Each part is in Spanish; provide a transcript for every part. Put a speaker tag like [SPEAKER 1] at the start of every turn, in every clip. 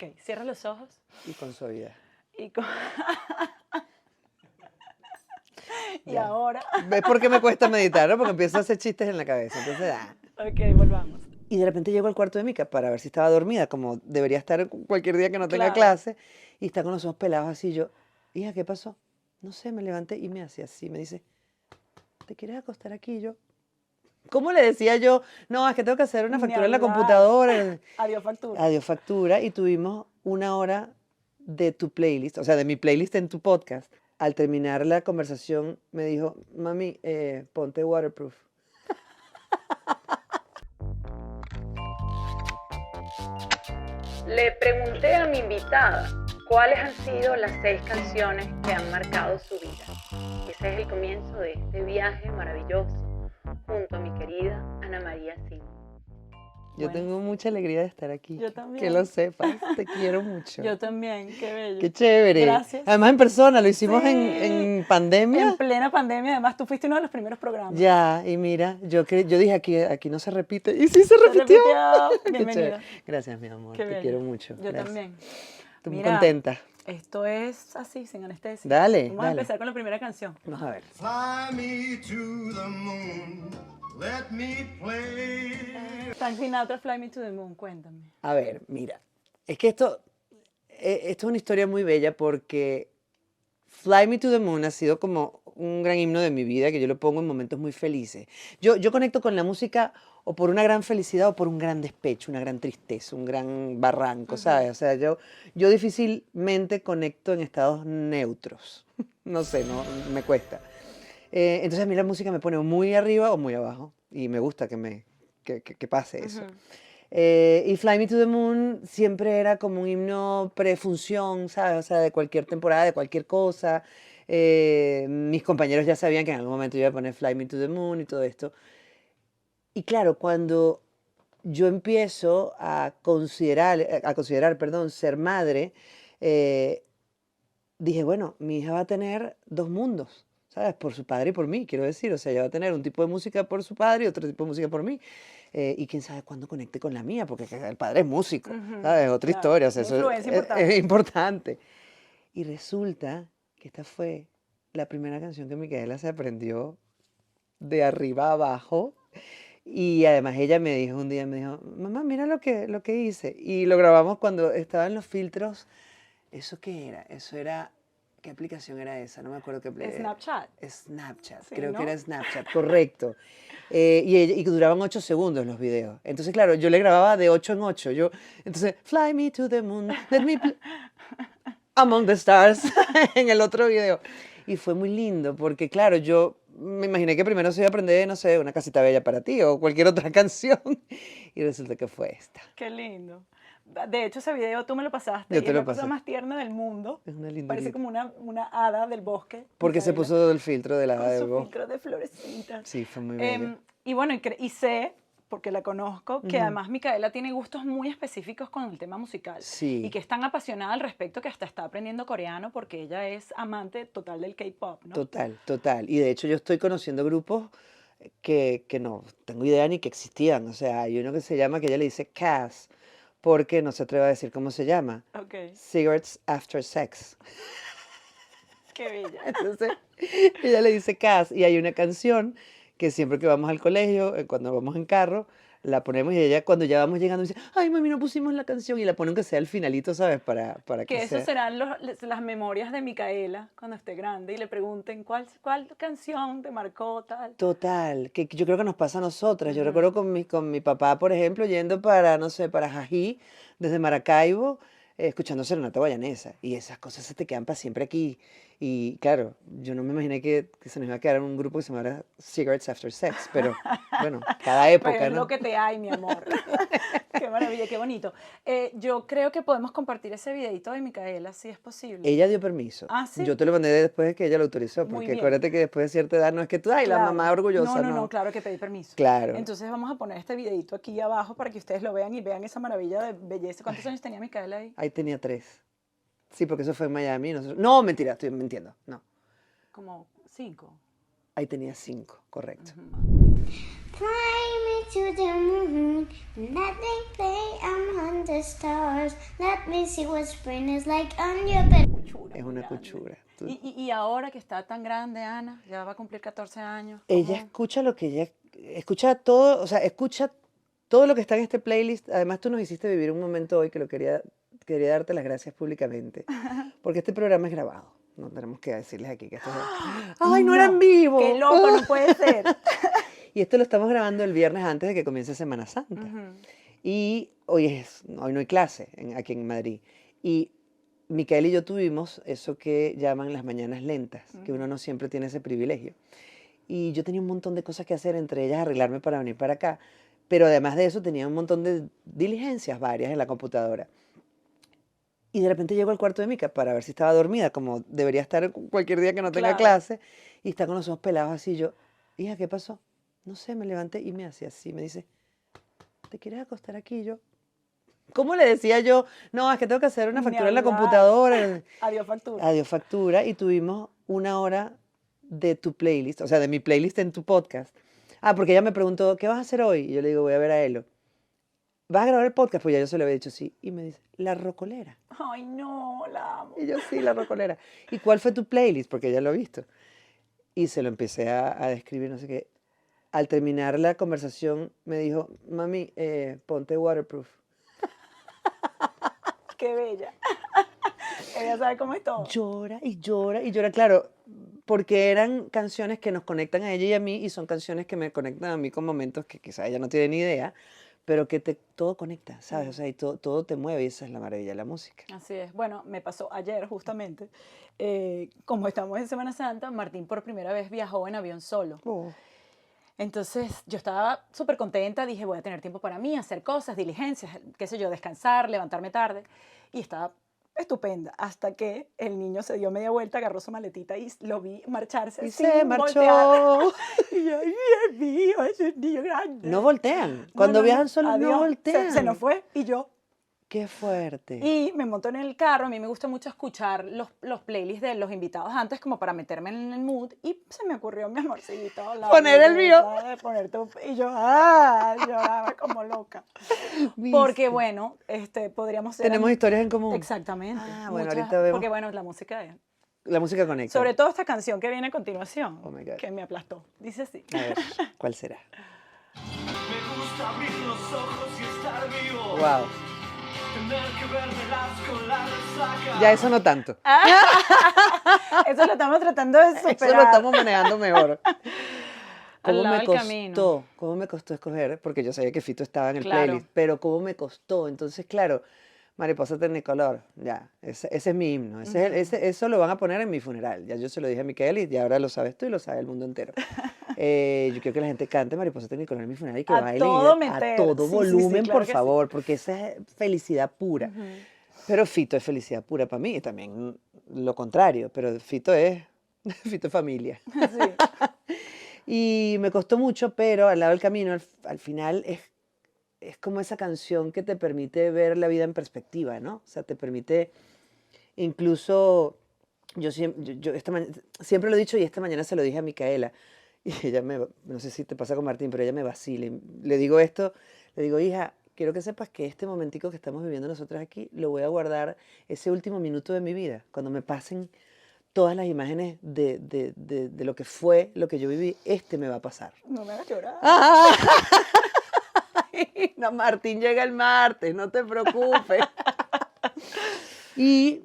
[SPEAKER 1] Ok, cierra los ojos
[SPEAKER 2] Y con suavidad.
[SPEAKER 1] y, y
[SPEAKER 2] Ya.
[SPEAKER 1] ahora.
[SPEAKER 2] ¿Ves por qué me cuesta meditar, no? Porque empiezo a hacer chistes en la cabeza. Entonces,
[SPEAKER 1] Ok, volvamos.
[SPEAKER 2] Y de repente llego al cuarto de Mica para ver si estaba dormida, como debería estar cualquier día que no tenga
[SPEAKER 1] Claro.
[SPEAKER 2] clase. Y está con los ojos pelados así. Yo, hija, ¿qué pasó? No sé, me levanté y me hacía así. Me dice, ¿te quieres acostar aquí? Y yo, ¿cómo le decía yo? No, es que tengo que hacer una
[SPEAKER 1] Ni
[SPEAKER 2] factura en la
[SPEAKER 1] hablar.
[SPEAKER 2] computadora.
[SPEAKER 1] Adiós factura.
[SPEAKER 2] Adiós factura. Y tuvimos 1 hora de tu playlist, o sea, de mi playlist en tu podcast. Al terminar la conversación me dijo, mami, ponte Waterproof.
[SPEAKER 1] Le pregunté a mi invitada cuáles han sido las 6 canciones que han marcado su vida. Ese es el comienzo de este viaje maravilloso junto a mi querida Ana María Sim.
[SPEAKER 2] Yo
[SPEAKER 1] Bueno,
[SPEAKER 2] tengo mucha alegría de estar aquí.
[SPEAKER 1] Yo también.
[SPEAKER 2] Que lo sepas, te quiero mucho.
[SPEAKER 1] Yo también, qué bello.
[SPEAKER 2] Qué chévere.
[SPEAKER 1] Gracias.
[SPEAKER 2] Además en persona, lo hicimos
[SPEAKER 1] Sí.
[SPEAKER 2] en pandemia.
[SPEAKER 1] En plena pandemia, además, tú fuiste uno de los primeros programas.
[SPEAKER 2] Ya, y mira, yo dije aquí no se repite. Y sí se repitió. Qué
[SPEAKER 1] Bienvenida.
[SPEAKER 2] chévere. Gracias, mi amor.
[SPEAKER 1] Qué
[SPEAKER 2] Te
[SPEAKER 1] bello.
[SPEAKER 2] quiero mucho.
[SPEAKER 1] Yo
[SPEAKER 2] Gracias.
[SPEAKER 1] también.
[SPEAKER 2] Estoy muy
[SPEAKER 1] Mira,
[SPEAKER 2] contenta.
[SPEAKER 1] Esto es así, sin anestesia.
[SPEAKER 2] Dale,
[SPEAKER 1] Vamos a
[SPEAKER 2] dale.
[SPEAKER 1] empezar con la primera canción.
[SPEAKER 2] Vamos a ver.
[SPEAKER 3] Fly me to the moon, let me play.
[SPEAKER 1] Frank Sinatra, Fly Me to the Moon, cuéntame.
[SPEAKER 2] A ver, mira. Es que esto es una historia muy bella porque Fly Me to the Moon ha sido como un gran himno de mi vida que yo lo pongo en momentos muy felices. Yo conecto con la música o por una gran felicidad o por un gran despecho, una gran tristeza, un gran barranco, ¿sabes? O sea, yo difícilmente conecto en estados neutros. No sé, no, me cuesta. Entonces a mí la música me pone o muy arriba o muy abajo y me gusta que pase eso. Y Fly Me to the Moon siempre era como un himno prefunción, ¿sabes? O sea, de cualquier temporada, de cualquier cosa. Mis compañeros ya sabían que en algún momento yo iba a poner Fly Me to the Moon y todo esto. Y claro, cuando yo empiezo a considerar, perdón, ser madre, dije, bueno, mi hija va a tener 2 mundos, ¿sabes? Por su padre y por mí, quiero decir. O sea, ella va a tener un tipo de música por su padre y otro tipo de música por mí. Y quién sabe cuándo conecte con la mía, porque el padre es músico, ¿sabes? Otra
[SPEAKER 1] claro.
[SPEAKER 2] historia, o sea,
[SPEAKER 1] Una
[SPEAKER 2] eso
[SPEAKER 1] influencia
[SPEAKER 2] es
[SPEAKER 1] importante.
[SPEAKER 2] importante. Y resulta que esta fue la primera canción que Micaela se aprendió de arriba a abajo. Y además ella me dijo un día, me dijo, mamá, mira lo que hice. Y lo grabamos cuando estaban los filtros. ¿Eso qué era? Eso era, ¿qué aplicación era esa? No me acuerdo qué.
[SPEAKER 1] Snapchat.
[SPEAKER 2] Snapchat,
[SPEAKER 1] Sí,
[SPEAKER 2] creo
[SPEAKER 1] ¿no?
[SPEAKER 2] que era Snapchat, correcto. Y duraban 8 segundos los videos. Entonces, claro, yo le grababa de 8 en 8. Entonces, fly me to the moon, let me among the stars, en el otro video. Y fue muy lindo porque, claro, yo me imaginé que primero se iba a aprender, no sé, Una casita bella para ti o cualquier otra canción. Y resulta que fue esta.
[SPEAKER 1] Qué lindo. De hecho, ese video tú me lo pasaste
[SPEAKER 2] Yo
[SPEAKER 1] y
[SPEAKER 2] te
[SPEAKER 1] es
[SPEAKER 2] lo
[SPEAKER 1] la cosa
[SPEAKER 2] pasé.
[SPEAKER 1] más tierna del mundo.
[SPEAKER 2] Es una linda.
[SPEAKER 1] Parece como una hada del bosque.
[SPEAKER 2] Porque se
[SPEAKER 1] Micaela,
[SPEAKER 2] puso el filtro de la
[SPEAKER 1] con
[SPEAKER 2] hada
[SPEAKER 1] su
[SPEAKER 2] del bosque.
[SPEAKER 1] filtro de florecitas.
[SPEAKER 2] Sí, fue muy bello.
[SPEAKER 1] Y bueno, y sé, porque la conozco, que además Micaela tiene gustos muy específicos con el tema musical.
[SPEAKER 2] Sí.
[SPEAKER 1] Y que es tan apasionada al respecto que hasta está aprendiendo coreano porque ella es amante total del K-pop, ¿no?
[SPEAKER 2] Total, total. Y de hecho yo estoy conociendo grupos que no tengo idea ni que existían. O sea, hay uno que se llama, que ella le dice Cass, porque no se atreve a decir cómo se llama.
[SPEAKER 1] Ok,
[SPEAKER 2] Cigarettes After Sex.
[SPEAKER 1] qué bella.
[SPEAKER 2] Entonces, ella le dice Cass. Y hay una canción que siempre que vamos al colegio, cuando vamos en carro, la ponemos y ella cuando ya vamos llegando dice, ay, mami, no pusimos la canción. Y la ponen que sea al finalito, ¿sabes? Para
[SPEAKER 1] Que
[SPEAKER 2] que
[SPEAKER 1] esos
[SPEAKER 2] sea.
[SPEAKER 1] serán las memorias de Micaela cuando esté grande y le pregunten cuál canción te marcó tal.
[SPEAKER 2] Total, que yo creo que nos pasa a nosotras. Yo recuerdo con mi papá, por ejemplo, yendo para, no sé, para Jají, desde Maracaibo, escuchando serenata guayanesa. Y esas cosas se te quedan para siempre aquí. Y claro, yo no me imaginé que se nos iba a quedar un grupo que se llamara Cigarettes After Sex, pero bueno, cada
[SPEAKER 1] Pero
[SPEAKER 2] época,
[SPEAKER 1] es
[SPEAKER 2] ¿no?
[SPEAKER 1] lo que te hay, mi amor. Qué maravilla, qué bonito. Yo creo que podemos compartir ese videito de Micaela, si es posible.
[SPEAKER 2] Ella dio permiso.
[SPEAKER 1] Ah, ¿sí?
[SPEAKER 2] Yo te lo mandé después de que ella lo autorizó,
[SPEAKER 1] Muy
[SPEAKER 2] porque
[SPEAKER 1] bien.
[SPEAKER 2] acuérdate que después de cierta edad no es que tú, ay, la
[SPEAKER 1] Claro.
[SPEAKER 2] mamá orgullosa,
[SPEAKER 1] No, claro que pedí permiso.
[SPEAKER 2] Claro.
[SPEAKER 1] Entonces vamos a poner este videito aquí abajo para que ustedes lo vean y vean esa maravilla de belleza. ¿Cuántos años tenía Micaela ahí?
[SPEAKER 2] Ahí tenía 3. Sí, porque eso fue en Miami. No, mentira, estoy mintiendo. No.
[SPEAKER 1] Como 5.
[SPEAKER 2] Ahí tenía 5, correcto.
[SPEAKER 4] Fly me to the moon, let me play among the stars. Let me see what spring is like on your bed.
[SPEAKER 1] Cuchura,
[SPEAKER 2] Es
[SPEAKER 1] muy
[SPEAKER 2] una
[SPEAKER 1] grande.
[SPEAKER 2] cuchura.
[SPEAKER 1] Y ahora que está tan grande, Ana, ya va a cumplir 14 años.
[SPEAKER 2] Ella
[SPEAKER 1] ¿cómo?
[SPEAKER 2] escucha lo que ella escucha todo, o sea, escucha todo lo que está en este playlist. Además, tú nos hiciste vivir un momento hoy que quería darte las gracias públicamente, porque este programa es grabado. No tenemos que decirles aquí que esto es... ¡Ay, no era en vivo!
[SPEAKER 1] ¡Qué loco, no puede ser!
[SPEAKER 2] Y esto lo estamos grabando el viernes antes de que comience Semana Santa. Y hoy no hay clase aquí en Madrid. Y Micaela y yo tuvimos eso que llaman las mañanas lentas, que uno no siempre tiene ese privilegio. Y yo tenía un montón de cosas que hacer, entre ellas arreglarme para venir para acá. Pero además de eso tenía un montón de diligencias varias en la computadora. Y de repente llego al cuarto de Mica para ver si estaba dormida, como debería estar cualquier día que no tenga
[SPEAKER 1] Claro.
[SPEAKER 2] clase. Y está con los ojos pelados así. Yo, hija, ¿qué pasó? No sé, me levanté y me hacía así. Me dice, ¿te quieres acostar aquí? Y yo, ¿cómo le decía yo? No, es que tengo que hacer una
[SPEAKER 1] Ni
[SPEAKER 2] factura en la
[SPEAKER 1] hablar.
[SPEAKER 2] computadora.
[SPEAKER 1] Adiós, factura.
[SPEAKER 2] Adiós factura. Y tuvimos una hora de tu playlist, o sea, de mi playlist en tu podcast. Ah, porque ella me preguntó, ¿qué vas a hacer hoy? Y yo le digo, voy a ver a Elo. ¿Vas a grabar el podcast? Pues ya yo se lo había dicho, sí. Y me dice, La Rocolera.
[SPEAKER 1] Ay, no, la amo.
[SPEAKER 2] Y yo, sí, La Rocolera. ¿Y cuál fue tu playlist? Porque ella lo ha visto. Y se lo empecé a describir, no sé qué. Al terminar la conversación, me dijo, mami, ponte Waterproof.
[SPEAKER 1] Qué bella. Ella sabe cómo es todo.
[SPEAKER 2] Llora y llora y llora, claro, porque eran canciones que nos conectan a ella y a mí, y son canciones que me conectan a mí con momentos que quizá ella no tiene ni idea, pero que todo conecta, ¿sabes? O sea, y todo te mueve, y esa es la maravilla de la música.
[SPEAKER 1] Así es. Bueno, me pasó ayer justamente. Como estamos en Semana Santa, Martín por primera vez viajó en avión solo.
[SPEAKER 2] Oh.
[SPEAKER 1] Entonces yo estaba súper contenta, dije voy a tener tiempo para mí, hacer cosas, diligencias, qué sé yo, descansar, levantarme tarde. Y estaba estupenda, hasta que el niño se dio media vuelta, agarró su maletita y lo vi marcharse.
[SPEAKER 2] Y
[SPEAKER 1] sin
[SPEAKER 2] se marchó.
[SPEAKER 1] voltear. Y yo, Dios mío, es un niño grande.
[SPEAKER 2] No voltean. Cuando viajan solos no
[SPEAKER 1] adiós.
[SPEAKER 2] voltean.
[SPEAKER 1] Se nos fue y yo.
[SPEAKER 2] Qué fuerte.
[SPEAKER 1] Y me monto en el carro, a mí me gusta mucho escuchar los playlists de los invitados antes como para meterme en el mood, y se me ocurrió, mi amorcito, la
[SPEAKER 2] Poner el mío.
[SPEAKER 1] belleza de ponerte y yo lloraba como loca. Porque
[SPEAKER 2] ¿Viste?
[SPEAKER 1] bueno, podríamos ser
[SPEAKER 2] Tenemos historias en común.
[SPEAKER 1] Exactamente.
[SPEAKER 2] Ah, bueno,
[SPEAKER 1] muchas,
[SPEAKER 2] ahorita vemos.
[SPEAKER 1] Porque bueno, la música es...
[SPEAKER 2] La música conecta.
[SPEAKER 1] Sobre todo esta canción que viene a continuación,
[SPEAKER 2] Oh my God.
[SPEAKER 1] que me aplastó. Dice así.
[SPEAKER 2] A ver, ¿cuál será?
[SPEAKER 5] Me gusta abrir los ojos y estar vivo.
[SPEAKER 2] Wow.
[SPEAKER 5] Tener que vérmelas con la resaca.
[SPEAKER 2] Ya eso no tanto.
[SPEAKER 1] Eso lo estamos tratando de superar.
[SPEAKER 2] Eso lo estamos manejando mejor.
[SPEAKER 1] Al lado del camino.
[SPEAKER 2] ¿Cómo me costó escoger? Porque yo sabía que Fito estaba en el
[SPEAKER 1] Claro.
[SPEAKER 2] playlist, pero ¿cómo me costó? Entonces, claro, Mariposa Tecnicolor, ya, ese es mi himno. Eso lo van a poner en mi funeral. Ya yo se lo dije a Micaela y ya ahora lo sabes tú y lo sabe el mundo entero. Yo quiero que la gente cante Mariposa Tecnicolor en mi funeral y que
[SPEAKER 1] A
[SPEAKER 2] bailen
[SPEAKER 1] todo
[SPEAKER 2] a
[SPEAKER 1] meter.
[SPEAKER 2] todo
[SPEAKER 1] Sí, sí, sí,
[SPEAKER 2] volumen,
[SPEAKER 1] claro
[SPEAKER 2] por
[SPEAKER 1] que sí.
[SPEAKER 2] favor, porque esa es felicidad pura. Pero Fito es felicidad pura para mí, y también lo contrario, pero Fito es familia.
[SPEAKER 1] Sí.
[SPEAKER 2] Y me costó mucho, pero al lado del camino, al final, es como esa canción que te permite ver la vida en perspectiva, ¿no? O sea, te permite incluso, yo siempre lo he dicho, y esta mañana se lo dije a Micaela, y ella no sé si te pasa con Martín, pero ella me vacila. Y le digo esto, le digo, hija, quiero que sepas que este momentico que estamos viviendo nosotras aquí, lo voy a guardar ese último minuto de mi vida, cuando me pasen todas las imágenes de lo que fue, lo que yo viví, me va a pasar.
[SPEAKER 1] No me hagas llorar.
[SPEAKER 2] ¡Ah! No, Martín llega el martes, no te preocupes. Y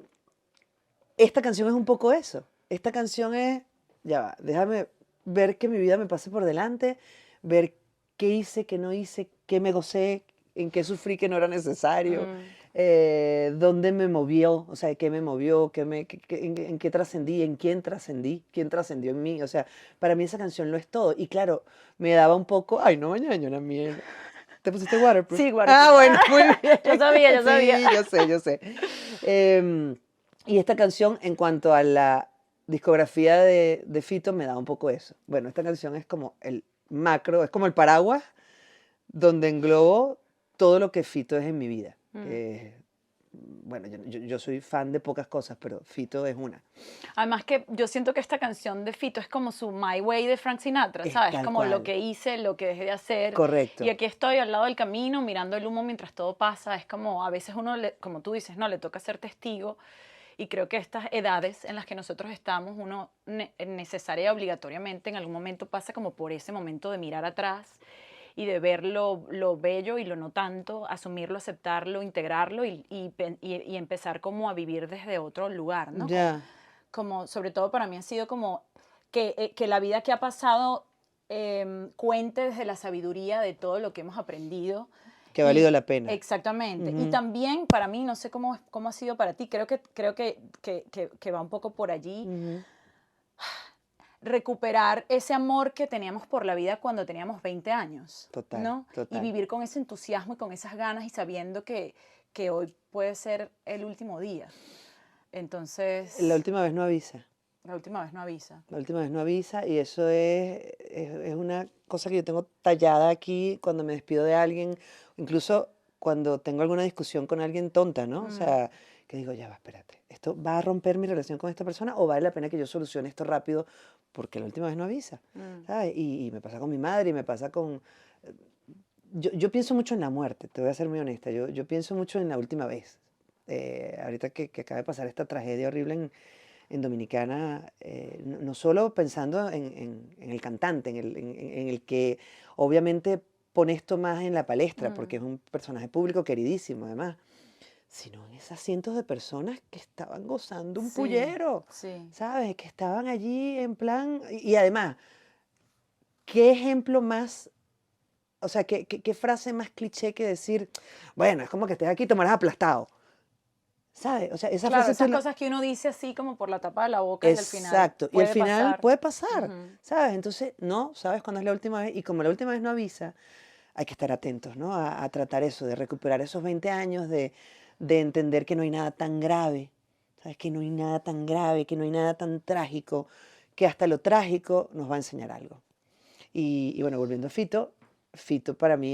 [SPEAKER 2] esta canción es un poco eso. Esta canción es, ya va, déjame ver que mi vida me pase por delante, ver qué hice, qué no hice, qué me gocé, en qué sufrí que no era necesario, dónde me movió, o sea, qué me movió, en qué trascendí, en quién trascendió en mí. O sea, para mí esa canción lo es todo. Y claro, me daba un poco, ay, no, mañana, mierda. ¿Te pusiste Waterproof?
[SPEAKER 1] Sí, Waterproof.
[SPEAKER 2] Ah, bueno, muy bien.
[SPEAKER 1] Yo sabía.
[SPEAKER 2] Sí, yo sé. Y esta canción, en cuanto a la discografía de Fito, me da un poco eso. Bueno, esta canción es como el macro, es como el paraguas donde englobo todo lo que Fito es en mi vida. bueno, yo soy fan de pocas cosas, pero Fito es una.
[SPEAKER 1] Además que yo siento que esta canción de Fito es como su My Way de Frank Sinatra,
[SPEAKER 2] Es
[SPEAKER 1] ¿sabes?
[SPEAKER 2] tal
[SPEAKER 1] Como lo
[SPEAKER 2] cual.
[SPEAKER 1] que hice, lo que dejé de hacer.
[SPEAKER 2] Correcto.
[SPEAKER 1] Y aquí estoy al lado del camino mirando el humo mientras todo pasa. Es como a veces uno, como tú dices, no, le toca ser testigo. Y creo que estas edades en las que nosotros estamos, uno necesaria y obligatoriamente en algún momento pasa como por ese momento de mirar atrás y de ver lo bello y lo no tanto, asumirlo, aceptarlo, integrarlo y empezar como a vivir desde otro lugar, ¿no?
[SPEAKER 2] Ya.
[SPEAKER 1] Como sobre todo para mí ha sido como que la vida que ha pasado cuente desde la sabiduría de todo lo que hemos aprendido.
[SPEAKER 2] Que ha valido la pena.
[SPEAKER 1] Exactamente. Y también para mí, no sé cómo ha sido para ti, creo que va un poco por allí, recuperar ese amor que teníamos por la vida cuando teníamos 20 años.
[SPEAKER 2] Total,
[SPEAKER 1] ¿no?
[SPEAKER 2] total.
[SPEAKER 1] Y vivir con ese entusiasmo y con esas ganas y sabiendo que hoy puede ser el último día. Entonces,
[SPEAKER 2] La última vez no avisa.
[SPEAKER 1] la última vez no avisa.
[SPEAKER 2] La última vez no avisa y eso es una cosa que yo tengo tallada aquí cuando me despido de alguien, incluso cuando tengo alguna discusión con alguien tonta, ¿no? O sea, que digo, ya va, espérate, ¿esto va a romper mi relación con esta persona o vale la pena que yo solucione esto rápido porque la última vez no avisa? ¿Sabes? Y me pasa con mi madre y me pasa con... Yo pienso mucho en la muerte, te voy a ser muy honesta, yo pienso mucho en la última vez. Ahorita que acaba de pasar esta tragedia horrible en Dominicana, no solo pensando en el cantante, en el que obviamente pone esto más en la palestra, porque es un personaje público queridísimo además, sino en esas cientos de personas que estaban gozando un
[SPEAKER 1] Sí,
[SPEAKER 2] pullero,
[SPEAKER 1] sí.
[SPEAKER 2] ¿sabes? Que estaban allí en plan, y además, ¿qué ejemplo más, o sea, qué frase más cliché que decir, bueno, es como que estés aquí y tomarás aplastado? ¿Sabes? O sea, esa
[SPEAKER 1] Claro,
[SPEAKER 2] frase
[SPEAKER 1] esas
[SPEAKER 2] tú la-
[SPEAKER 1] cosas que uno dice así como por la tapa de la boca y al final
[SPEAKER 2] Exacto, y al
[SPEAKER 1] puede
[SPEAKER 2] final
[SPEAKER 1] pasar.
[SPEAKER 2] puede pasar,
[SPEAKER 1] Ujú.
[SPEAKER 2] ¿sabes? Entonces, no, ¿sabes cuándo es la última vez? Y como la última vez no avisa, hay que estar atentos, ¿no? A tratar eso, de recuperar esos 20 años, de entender que no hay nada tan grave, ¿sabes? Que no hay nada tan grave, que no hay nada tan trágico, que hasta lo trágico nos va a enseñar algo. Y bueno, volviendo a Fito, Fito para mí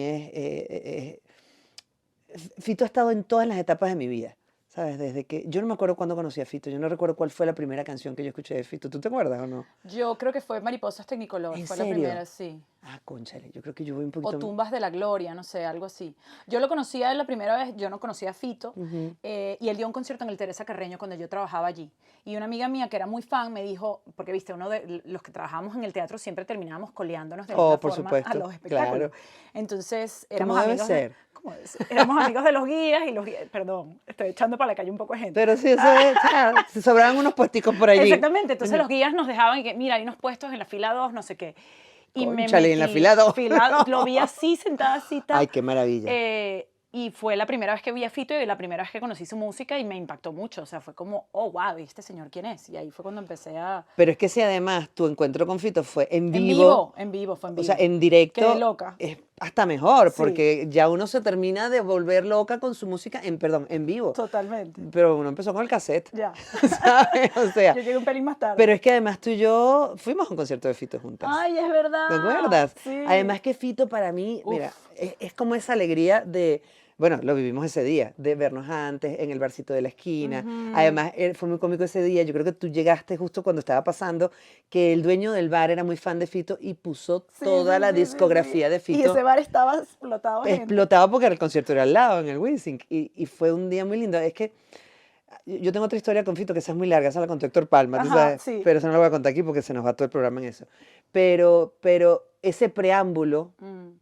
[SPEAKER 2] Fito ha estado en todas las etapas de mi vida, ¿sabes? Desde que... Yo no me acuerdo cuándo conocí a Fito, yo no recuerdo cuál fue la primera canción que yo escuché de Fito. ¿Tú te acuerdas o no?
[SPEAKER 1] Yo creo que fue Mariposas Tecnicolor,
[SPEAKER 2] ¿En
[SPEAKER 1] fue la
[SPEAKER 2] serio?
[SPEAKER 1] primera, sí.
[SPEAKER 2] Ah, cónchale, yo creo que yo voy un
[SPEAKER 1] O
[SPEAKER 2] poquito...
[SPEAKER 1] Tumbas de la Gloria, no sé, algo así. Yo lo conocía la primera vez, yo no conocía a Fito, y él dio un concierto en el Teresa Carreño cuando yo trabajaba allí. Y una amiga mía que era muy fan me dijo, porque viste, uno de los que trabajamos en el teatro siempre terminábamos coleándonos de
[SPEAKER 2] Oh,
[SPEAKER 1] alguna
[SPEAKER 2] por
[SPEAKER 1] forma
[SPEAKER 2] supuesto,
[SPEAKER 1] a los espectáculos.
[SPEAKER 2] claro.
[SPEAKER 1] Entonces,
[SPEAKER 2] Como
[SPEAKER 1] éramos
[SPEAKER 2] debe
[SPEAKER 1] amigos
[SPEAKER 2] ser.
[SPEAKER 1] ¿cómo debe ser? Éramos amigos de los guías y los guías, perdón, estoy echando para la calle un poco de gente.
[SPEAKER 2] Pero sí, eso es... o sea, se sobraban unos puesticos por allí.
[SPEAKER 1] Exactamente, entonces los guías nos dejaban y que, mira, hay unos puestos en la fila 2, no sé qué. Y me
[SPEAKER 2] Cónchale, en la
[SPEAKER 1] metí,
[SPEAKER 2] fila 2.
[SPEAKER 1] lo vi así, sentada así, tal.
[SPEAKER 2] Ay, qué maravilla.
[SPEAKER 1] Y fue la primera vez que vi a Fito y la primera vez que conocí su música y me impactó mucho. O sea, fue como, oh, wow, ¿y este señor quién es? Y ahí fue cuando empecé a...
[SPEAKER 2] Pero es que si además tu encuentro con Fito fue en
[SPEAKER 1] En
[SPEAKER 2] vivo,
[SPEAKER 1] vivo, fue en vivo.
[SPEAKER 2] o sea, en directo,
[SPEAKER 1] Quedé loca.
[SPEAKER 2] es hasta mejor,
[SPEAKER 1] Sí.
[SPEAKER 2] porque ya uno se termina de volver loca con su música en vivo.
[SPEAKER 1] Totalmente.
[SPEAKER 2] Pero uno empezó con el cassette,
[SPEAKER 1] Ya.
[SPEAKER 2] ¿sabes? O sea,
[SPEAKER 1] Yo llegué un pelín más tarde.
[SPEAKER 2] pero es que además tú y yo fuimos a un concierto de Fito juntas.
[SPEAKER 1] Ay, es verdad.
[SPEAKER 2] ¿Te acuerdas?
[SPEAKER 1] Sí.
[SPEAKER 2] Además que Fito para mí,
[SPEAKER 1] Uf.
[SPEAKER 2] mira, es como esa alegría de, bueno, lo vivimos ese día, de vernos antes en el barcito de la esquina. Además, fue muy cómico ese día, yo creo que tú llegaste justo cuando estaba pasando, que el dueño del bar era muy fan de Fito y puso
[SPEAKER 1] Sí,
[SPEAKER 2] toda
[SPEAKER 1] sí,
[SPEAKER 2] la
[SPEAKER 1] sí, sí,
[SPEAKER 2] discografía
[SPEAKER 1] sí.
[SPEAKER 2] de
[SPEAKER 1] Y
[SPEAKER 2] Fito.
[SPEAKER 1] ese bar estaba explotado de gente.
[SPEAKER 2] Explotaba porque el concierto era al lado, en el Wizzing, y fue un día muy lindo. Es que yo tengo otra historia con Fito que esa es muy larga, esa la contó Héctor Palma, tú
[SPEAKER 1] Ajá,
[SPEAKER 2] sabes,
[SPEAKER 1] sí.
[SPEAKER 2] pero esa no la voy a contar aquí porque se nos va todo el programa en eso. Pero ese preámbulo,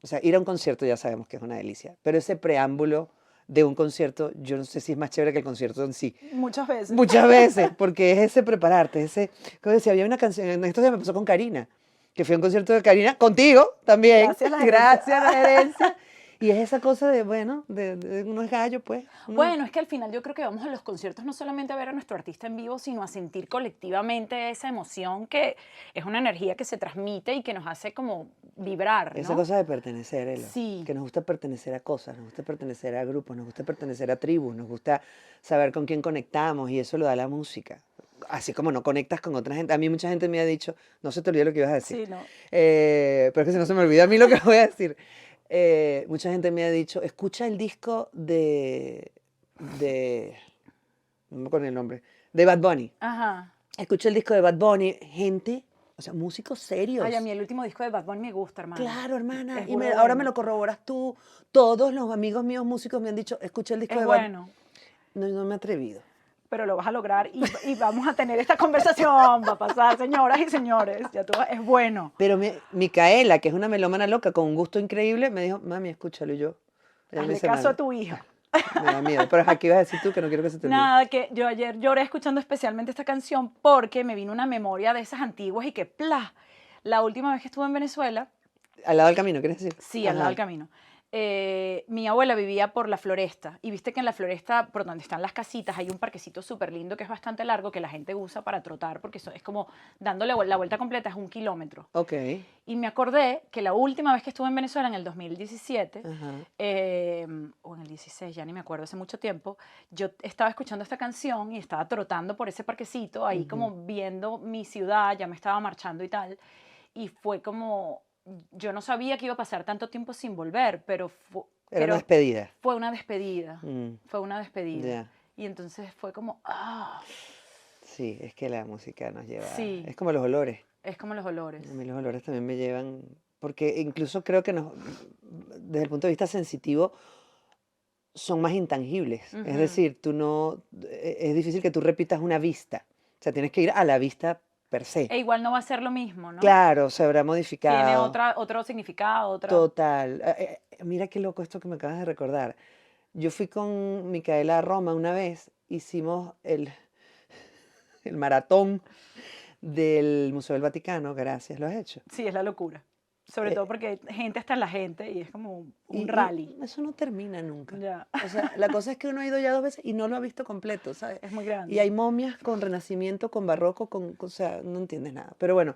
[SPEAKER 2] o sea, ir a un concierto ya sabemos que es una delicia, pero ese preámbulo de un concierto, yo no sé si es más chévere que el concierto en sí.
[SPEAKER 1] Muchas veces.
[SPEAKER 2] Muchas veces, porque es ese prepararte, ese, como decía, había una canción, esto ya me pasó con Karina, que fui a un concierto de Karina, contigo también,
[SPEAKER 1] Gracias a la
[SPEAKER 2] gracias a la herencia, y es esa cosa de, bueno, de uno es gallo, pues. uno-
[SPEAKER 1] Bueno, es que al final yo creo que vamos a los conciertos no solamente a ver a nuestro artista en vivo, sino a sentir colectivamente esa emoción que es una energía que se transmite y que nos hace como vibrar, ¿no?
[SPEAKER 2] Esa cosa de pertenecer, Elo.
[SPEAKER 1] Sí.
[SPEAKER 2] Que nos gusta pertenecer a cosas, nos gusta pertenecer a grupos, nos gusta pertenecer a tribus, nos gusta saber con quién conectamos y eso lo da la música. Así como no conectas con otra gente. A mí mucha gente me ha dicho, no se te olvide lo que ibas a decir.
[SPEAKER 1] Sí, no.
[SPEAKER 2] Pero es que si no se me olvida a mí lo que voy a decir. Mucha gente me ha dicho, escucha el disco de no me acuerdo el nombre, de Bad Bunny.
[SPEAKER 6] Ajá.
[SPEAKER 2] Escuché el disco de Bad Bunny, gente, o sea, músicos serios.
[SPEAKER 6] Ay, a mí el último disco de Bad Bunny me gusta, hermano.
[SPEAKER 2] Claro, hermana.
[SPEAKER 6] Es
[SPEAKER 2] Y
[SPEAKER 6] burda
[SPEAKER 2] ahora
[SPEAKER 6] bueno.
[SPEAKER 2] me lo corroboras tú. Todos los amigos míos músicos me han dicho, escuché el disco
[SPEAKER 6] Es
[SPEAKER 2] de Bad
[SPEAKER 6] bueno,
[SPEAKER 2] No me he atrevido.
[SPEAKER 6] pero lo vas a lograr y vamos a tener esta conversación. Va a pasar, señoras y señores. Ya tú, es bueno.
[SPEAKER 2] Pero Micaela, que es una melómana loca con un gusto increíble, me dijo, mami, escúchalo. Y yo, ella me
[SPEAKER 6] Hazle
[SPEAKER 2] dice,
[SPEAKER 6] caso
[SPEAKER 2] "Mami,
[SPEAKER 6] a tu hija.
[SPEAKER 2] me da miedo". Pero aquí vas a decir tú que no quiero que se te olvide.
[SPEAKER 6] Nada, que yo ayer lloré escuchando especialmente esta canción porque me vino una memoria de esas antiguas y que, ¡plah! La última vez que estuve en Venezuela,
[SPEAKER 2] Al lado del camino, ¿quieres decir?
[SPEAKER 6] sí, al lado
[SPEAKER 2] Ajá.
[SPEAKER 6] del camino, mi abuela vivía por la Floresta y viste que en la Floresta, por donde están las casitas, hay un parquecito súper lindo que es bastante largo que la gente usa para trotar porque es como dándole la vuelta completa, es 1 kilómetro.
[SPEAKER 2] Ok.
[SPEAKER 6] Y me acordé que la última vez que estuve en Venezuela, en el 2017,
[SPEAKER 2] Ajá.
[SPEAKER 6] o en el 16, ya ni me acuerdo, hace mucho tiempo, yo estaba escuchando esta canción y estaba trotando por ese parquecito, ahí como viendo mi ciudad, ya me estaba marchando y tal, y fue como, yo no sabía que iba a pasar tanto tiempo sin volver, pero,
[SPEAKER 2] Era una despedida.
[SPEAKER 6] fue una despedida,
[SPEAKER 2] Mm,
[SPEAKER 6] fue una despedida.
[SPEAKER 2] ya.
[SPEAKER 6] Y entonces fue como, ah,
[SPEAKER 2] Sí, es que la música nos lleva.
[SPEAKER 6] Sí.
[SPEAKER 2] Es como los olores.
[SPEAKER 6] es como los olores.
[SPEAKER 2] A mí los olores también me llevan. Porque incluso creo que desde el punto de vista sensitivo, son más intangibles. Es
[SPEAKER 6] Ujú.
[SPEAKER 2] decir, tú no. Es difícil que tú repitas una vista. O sea, tienes que ir a la vista per se.
[SPEAKER 6] E igual no va a ser lo mismo, ¿no?
[SPEAKER 2] Claro, se habrá modificado.
[SPEAKER 6] Tiene otro significado, otra...
[SPEAKER 2] Total. Mira qué loco esto que me acabas de recordar. Yo fui con Micaela a Roma una vez, hicimos el maratón del Museo del Vaticano, gracias, lo has hecho.
[SPEAKER 6] Sí, es la locura. Sobre
[SPEAKER 2] Eh,
[SPEAKER 6] todo porque gente está en la gente y es como un
[SPEAKER 2] Y
[SPEAKER 6] rally.
[SPEAKER 2] eso no termina nunca.
[SPEAKER 6] Ya.
[SPEAKER 2] O sea, la cosa es que uno ha ido ya 2 veces y no lo ha visto completo, ¿sabes?
[SPEAKER 6] Es muy grande.
[SPEAKER 2] Y hay momias con renacimiento, con barroco, o sea, no entiendes nada. Pero bueno,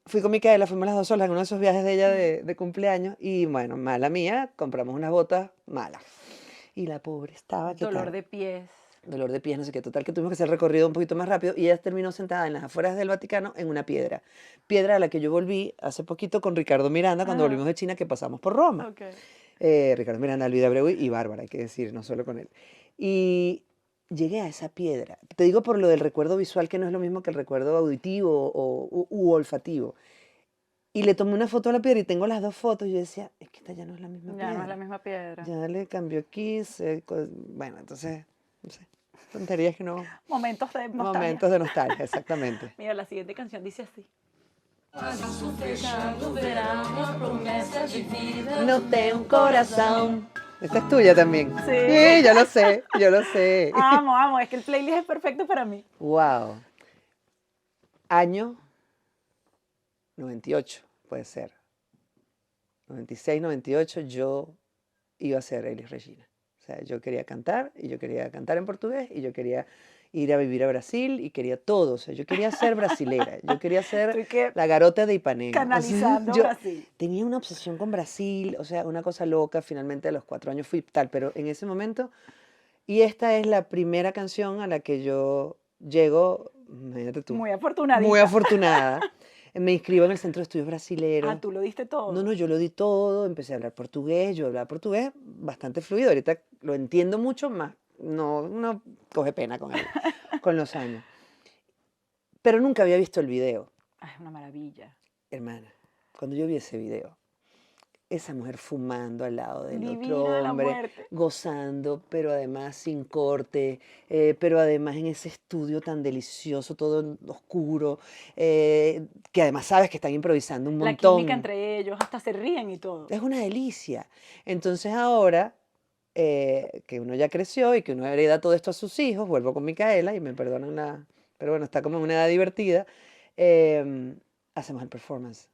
[SPEAKER 2] fui con Micaela, fuimos las 2 solas en uno de esos viajes de ella de cumpleaños y bueno, mala mía, compramos unas botas malas. Y la pobre estaba, ¿qué
[SPEAKER 6] Dolor
[SPEAKER 2] tal?
[SPEAKER 6] de pies.
[SPEAKER 2] Dolor de pies, no sé qué, total, que tuvimos que hacer el recorrido un poquito más rápido y ella terminó sentada en las afueras del Vaticano en una piedra. Piedra a la que yo volví hace poquito con Ricardo Miranda cuando
[SPEAKER 6] Ajá.
[SPEAKER 2] volvimos de China, que pasamos por Roma.
[SPEAKER 6] Ok.
[SPEAKER 2] Ricardo Miranda, Alvida Abreu y Bárbara, hay que decir, no solo con él. Y llegué a esa piedra. Te digo por lo del recuerdo visual, que no es lo mismo que el recuerdo auditivo u olfativo. Y le tomé una foto a la piedra y tengo las 2 fotos. Y yo decía, es que esta ya no es la misma
[SPEAKER 6] Ya
[SPEAKER 2] piedra.
[SPEAKER 6] no es la misma piedra.
[SPEAKER 2] Ya le cambió aquí. Bueno, entonces, no sé. Tonterías que no.
[SPEAKER 6] Momentos de nostalgia.
[SPEAKER 2] Momentos de nostalgia, exactamente.
[SPEAKER 6] Mira, la siguiente canción dice así.
[SPEAKER 2] No tengo un corazón. Esta es tuya también.
[SPEAKER 6] Sí.
[SPEAKER 2] Yo lo sé, yo lo sé.
[SPEAKER 6] Amo. Es que el playlist es perfecto para mí.
[SPEAKER 2] Wow. Año 98, puede ser. 96, 98, yo iba a ser Elis Regina. O sea, yo quería cantar, y yo quería cantar en portugués, y yo quería ir a vivir a Brasil, y quería todo. O sea, yo quería ser brasilera, yo quería ser
[SPEAKER 6] Estoy que
[SPEAKER 2] la garota de Ipanema. O sea,
[SPEAKER 6] canalizando
[SPEAKER 2] yo
[SPEAKER 6] Brasil.
[SPEAKER 2] tenía una obsesión con Brasil, o sea, una cosa loca. Finalmente a los 4 años fui tal, pero en ese momento, y esta es la primera canción a la que yo llego, imagínate tú,
[SPEAKER 6] Muy afortunadita.
[SPEAKER 2] muy afortunada. Me inscribo en el Centro de Estudios Brasilero.
[SPEAKER 6] Ah, tú lo diste todo.
[SPEAKER 2] No, yo lo di todo, empecé a hablar portugués, yo hablaba portugués bastante fluido, ahorita lo entiendo mucho más, no coge pena con los años. Pero nunca había visto el video,
[SPEAKER 6] Ah, es una maravilla.
[SPEAKER 2] hermana. Cuando yo vi ese video, esa mujer fumando al lado del
[SPEAKER 6] Divina
[SPEAKER 2] otro
[SPEAKER 6] de la
[SPEAKER 2] hombre,
[SPEAKER 6] muerte.
[SPEAKER 2] gozando, pero además sin corte, pero además en ese estudio tan delicioso, todo oscuro, que además sabes que están improvisando un
[SPEAKER 6] La
[SPEAKER 2] montón.
[SPEAKER 6] química entre ellos, hasta se ríen y todo.
[SPEAKER 2] Es una delicia. Entonces ahora que uno ya creció y que uno hereda todo esto a sus hijos, vuelvo con Micaela y me perdonan pero bueno, está como en una edad divertida, hacemos el performance,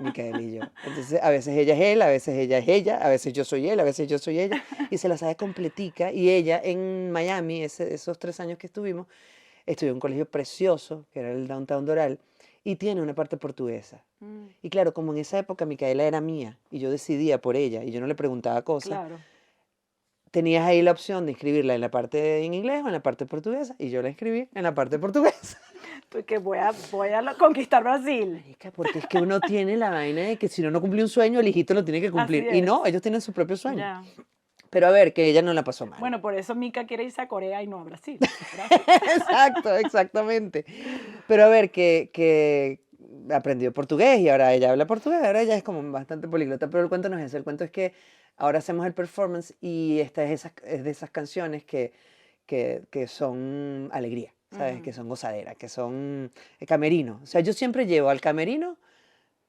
[SPEAKER 2] Micaela y yo. Entonces a veces ella es él, a veces ella es ella, a veces yo soy él, a veces yo soy ella, y se la sabe completica. Y ella en Miami, esos 3 años que estuvimos, estudió en un colegio precioso, que era el Downtown Doral, y tiene una parte portuguesa.
[SPEAKER 6] Mm,
[SPEAKER 2] Y claro, como en esa época Micaela era mía y yo decidía por ella y yo no le preguntaba cosas,
[SPEAKER 6] claro.
[SPEAKER 2] tenías ahí la opción de inscribirla en la parte en inglés o en la parte portuguesa y yo la inscribí en la parte portuguesa.
[SPEAKER 6] Porque voy a conquistar Brasil.
[SPEAKER 2] Marica, porque es que uno tiene la vaina de que si no cumple un sueño, el hijito lo tiene que cumplir.
[SPEAKER 6] Así
[SPEAKER 2] Y no,
[SPEAKER 6] es.
[SPEAKER 2] ellos tienen su propio sueño.
[SPEAKER 6] Ya.
[SPEAKER 2] Pero a ver, que ella no la pasó mal.
[SPEAKER 6] Bueno, por eso Mika quiere irse a Corea y no a Brasil. Gracias.
[SPEAKER 2] Exacto, exactamente. Pero a ver, que aprendió portugués y ahora ella habla portugués, ahora ella es como bastante políglota, pero el cuento no es ese, el cuento es que ahora hacemos el performance y esta es de esas canciones que son alegría, ¿sabes? Que son gozadera, que son camerino. O sea, yo siempre llevo al camerino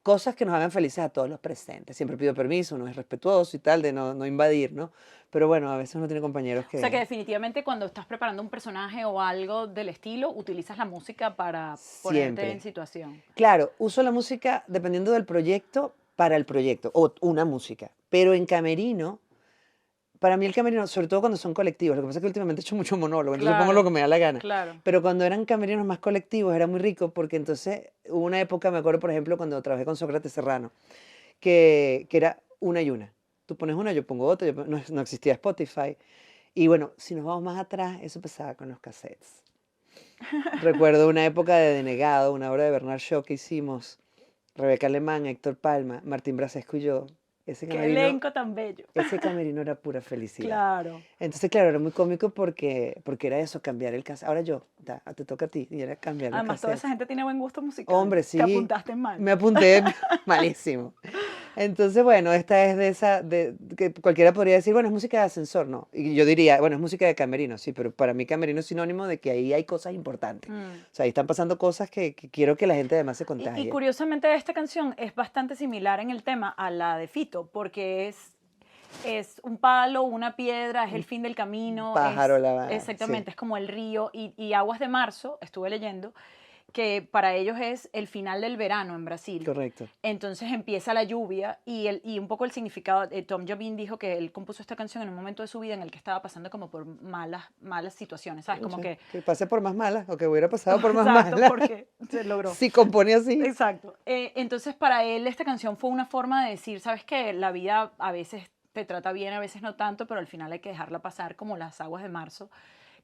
[SPEAKER 2] cosas que nos hagan felices a todos los presentes. Siempre pido permiso, uno es respetuoso y tal, de no invadir, ¿no? Pero bueno, a veces uno tiene compañeros
[SPEAKER 6] O sea que
[SPEAKER 2] que
[SPEAKER 6] definitivamente cuando estás preparando un personaje o algo del estilo, utilizas la música para ponerte
[SPEAKER 2] siempre.
[SPEAKER 6] en situación.
[SPEAKER 2] Claro, uso la música dependiendo del proyecto para el proyecto, o una música. Pero en camerino, para mí el camerino, sobre todo cuando son colectivos, lo que pasa es que últimamente he hecho mucho monólogo, entonces pongo lo que me da la gana.
[SPEAKER 6] Claro.
[SPEAKER 2] Pero cuando eran camerinos más colectivos era muy rico porque entonces hubo una época, me acuerdo por ejemplo cuando trabajé con Sócrates Serrano, que era una y una. Tú pones una, yo pongo otra, no existía Spotify. Y bueno, si nos vamos más atrás, eso pasaba con los cassettes. Recuerdo una época de Denegado, una obra de Bernard Shaw que hicimos, Rebeca Alemán, Héctor Palma, Martín Brasesco y yo. Ese
[SPEAKER 6] Qué
[SPEAKER 2] camerino,
[SPEAKER 6] elenco tan bello.
[SPEAKER 2] ese camerino era pura felicidad.
[SPEAKER 6] Claro.
[SPEAKER 2] Entonces, claro, era muy cómico porque era eso, cambiar el cassette. Ahora te toca a ti, y era cambiar los
[SPEAKER 6] Además, toda esa
[SPEAKER 2] cassettes.
[SPEAKER 6] gente tiene buen gusto musical.
[SPEAKER 2] Hombre, sí.
[SPEAKER 6] Te apuntaste mal.
[SPEAKER 2] Me apunté malísimo. Entonces, bueno, esta es de esa, que cualquiera podría decir, bueno, es música de ascensor, ¿no? Y yo diría, bueno, es música de camerino, sí, pero para mí camerino es sinónimo de que ahí hay cosas importantes.
[SPEAKER 6] Mm.
[SPEAKER 2] O sea, ahí están pasando cosas que quiero que la gente además se
[SPEAKER 6] Y
[SPEAKER 2] contagie.
[SPEAKER 6] curiosamente esta canción es bastante similar en el tema a la de Fito, porque es un palo, una piedra, es el fin del camino.
[SPEAKER 2] Pájaro,
[SPEAKER 6] exactamente,
[SPEAKER 2] sí.
[SPEAKER 6] es como el río. Y Aguas de Marzo, estuve leyendo, que para ellos es el final del verano en Brasil.
[SPEAKER 2] Correcto.
[SPEAKER 6] Entonces empieza la lluvia y un poco el significado. Tom Jobim dijo que él compuso esta canción en un momento de su vida en el que estaba pasando como por malas situaciones, ¿sabes? Como que...
[SPEAKER 2] Que pase por más malas o que hubiera pasado por más
[SPEAKER 6] Exacto,
[SPEAKER 2] malas.
[SPEAKER 6] porque se logró.
[SPEAKER 2] Si compone así.
[SPEAKER 6] Exacto. Entonces, para él, esta canción fue una forma de decir, ¿sabes qué? La vida a veces te trata bien, a veces no tanto, pero al final hay que dejarla pasar como las aguas de marzo,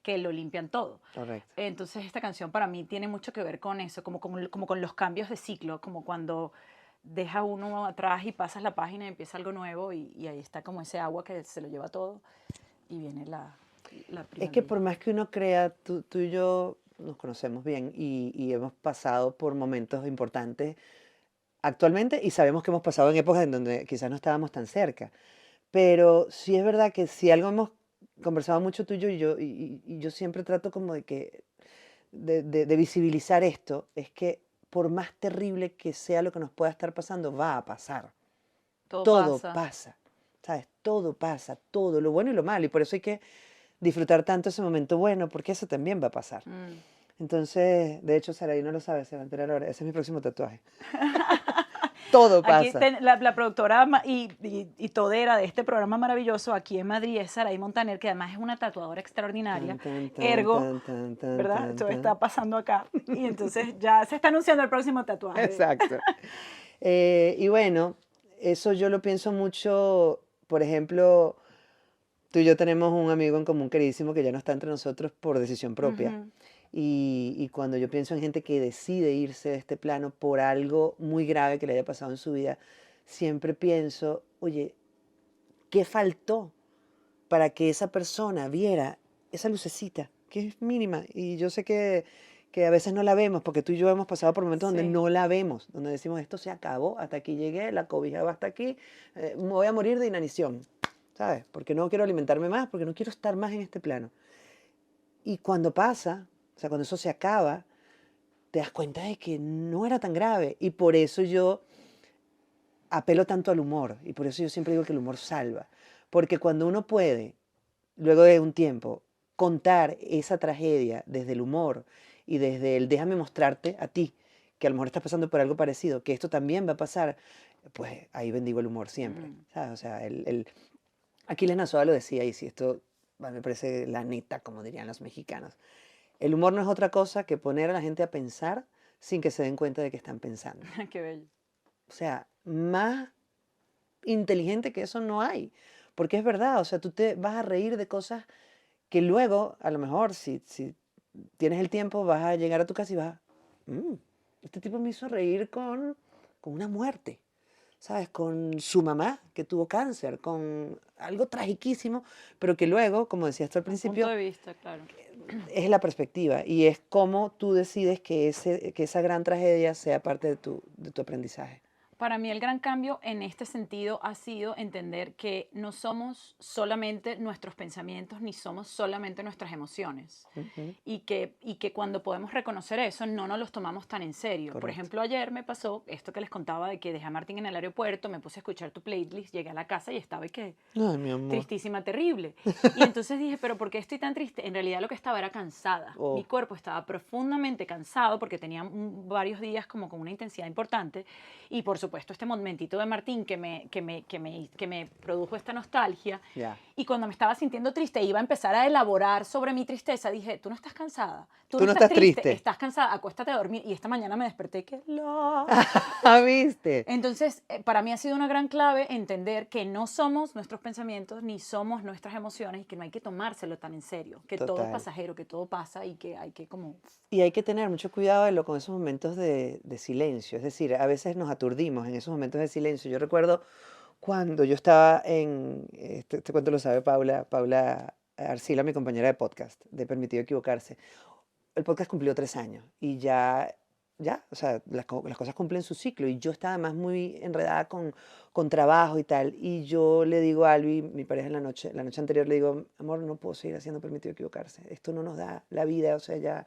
[SPEAKER 6] que lo limpian todo.
[SPEAKER 2] Correcto.
[SPEAKER 6] Entonces, esta canción para mí tiene mucho que ver con eso, como con los cambios de ciclo, como cuando deja uno atrás y pasas la página y empieza algo nuevo y ahí está como ese agua que se lo lleva todo y viene la
[SPEAKER 2] Es que
[SPEAKER 6] primavera.
[SPEAKER 2] por más que uno crea, tú y yo nos conocemos bien y hemos pasado por momentos importantes actualmente y sabemos que hemos pasado en épocas en donde quizás no estábamos tan cerca. Pero sí es verdad que si algo hemos conversado mucho tú y yo, y yo siempre trato como de visibilizar esto, es que por más terrible que sea lo que nos pueda estar pasando, va a pasar. Todo pasa, ¿sabes? Todo pasa, todo, lo bueno y lo malo. Y por eso hay que disfrutar tanto ese momento bueno, porque eso también va a pasar. Entonces, de hecho, Saraí no lo sabe, se va a enterar ahora. Ese es mi próximo tatuaje. Todo
[SPEAKER 6] Aquí
[SPEAKER 2] pasa.
[SPEAKER 6] la productora y todera de este programa maravilloso aquí en Madrid es Saraí Montaner, que además es una tatuadora extraordinaria. Ergo, ¿verdad? Esto está pasando acá. Y entonces ya se está anunciando el próximo tatuaje.
[SPEAKER 2] Exacto. Y bueno, eso yo lo pienso mucho, por ejemplo, tú y yo tenemos un amigo en común queridísimo que ya no está entre nosotros por decisión propia.
[SPEAKER 6] Ujú.
[SPEAKER 2] Y cuando yo pienso en gente que decide irse de este plano por algo muy grave que le haya pasado en su vida, siempre pienso, oye, ¿qué faltó para que esa persona viera esa lucecita, que es mínima? Y yo sé que a veces no la vemos, porque tú y yo hemos pasado por momentos donde
[SPEAKER 6] Sí.
[SPEAKER 2] no la vemos, donde decimos, esto se acabó, hasta aquí llegué, la cobija va hasta aquí, me voy a morir de inanición, ¿sabes? Porque no quiero alimentarme más, porque no quiero estar más en este plano. Y cuando pasa, o sea, cuando eso se acaba, te das cuenta de que no era tan grave. Y por eso yo apelo tanto al humor. Y por eso yo siempre digo que el humor salva. Porque cuando uno puede, luego de un tiempo, contar esa tragedia desde el humor y desde el déjame mostrarte a ti, que a lo mejor estás pasando por algo parecido, que esto también va a pasar, pues ahí bendigo el humor siempre. ¿Sabes? O sea, Aquiles Nazoa lo decía, y si esto me parece la neta, como dirían los mexicanos. El humor no es otra cosa que poner a la gente a pensar sin que se den cuenta de que están pensando.
[SPEAKER 6] Qué bello.
[SPEAKER 2] O sea, más inteligente que eso no hay. Porque es verdad, o sea, tú te vas a reír de cosas que luego, a lo mejor, si tienes el tiempo, vas a llegar a tu casa y vas a, este tipo me hizo reír con una muerte, ¿sabes? Con su mamá, que tuvo cáncer, con algo tragiquísimo, pero que luego, como decías tú al
[SPEAKER 6] Un punto
[SPEAKER 2] principio,
[SPEAKER 6] de vista, claro.
[SPEAKER 2] es la perspectiva y es cómo tú decides que, que esa gran tragedia sea parte de tu aprendizaje.
[SPEAKER 6] Para mí el gran cambio en este sentido ha sido entender que no somos solamente nuestros pensamientos ni somos solamente nuestras emociones.
[SPEAKER 2] Ujú,
[SPEAKER 6] Y que cuando podemos reconocer eso no nos los tomamos tan en serio. Por
[SPEAKER 2] correcto.
[SPEAKER 6] ejemplo, ayer me pasó esto que les contaba de que dejé a Martín en el aeropuerto, me puse a escuchar tu playlist, llegué a la casa y estaba y que
[SPEAKER 2] Ay, mi amor.
[SPEAKER 6] tristísima, terrible. Y entonces dije, pero ¿por qué estoy tan triste? En realidad lo que estaba era cansada. Mi
[SPEAKER 2] Oh,
[SPEAKER 6] cuerpo estaba profundamente cansado porque tenía varios días como con una intensidad importante. Y por supuesto este momentito de Martín que me produjo esta nostalgia.
[SPEAKER 2] ya.
[SPEAKER 6] Y cuando me estaba sintiendo triste, iba a empezar a elaborar sobre mi tristeza. Dije, tú no estás cansada,
[SPEAKER 2] Tú no estás triste.
[SPEAKER 6] estás cansada, acuéstate a dormir. Y esta mañana me desperté que la...
[SPEAKER 2] ¿Viste?
[SPEAKER 6] Entonces, para mí ha sido una gran clave entender que no somos nuestros pensamientos ni somos nuestras emociones y que no hay que tomárselo tan en serio, que todo es
[SPEAKER 2] Total.
[SPEAKER 6] pasajero, que todo pasa y que hay que como...
[SPEAKER 2] Y hay que tener mucho cuidado con esos momentos de silencio. Es decir, a veces nos aturdimos en esos momentos de silencio. Yo recuerdo cuando yo estaba este cuento lo sabe Paula Arcila, mi compañera de podcast, de Permitido Equivocarse. El podcast cumplió 3 años y ya, o sea, las cosas cumplen su ciclo y yo estaba además muy enredada con trabajo y tal. Y yo le digo a Albi, mi pareja la noche anterior, le digo, amor, no puedo seguir haciendo Permitido Equivocarse. Esto no nos da la vida, o sea, ya,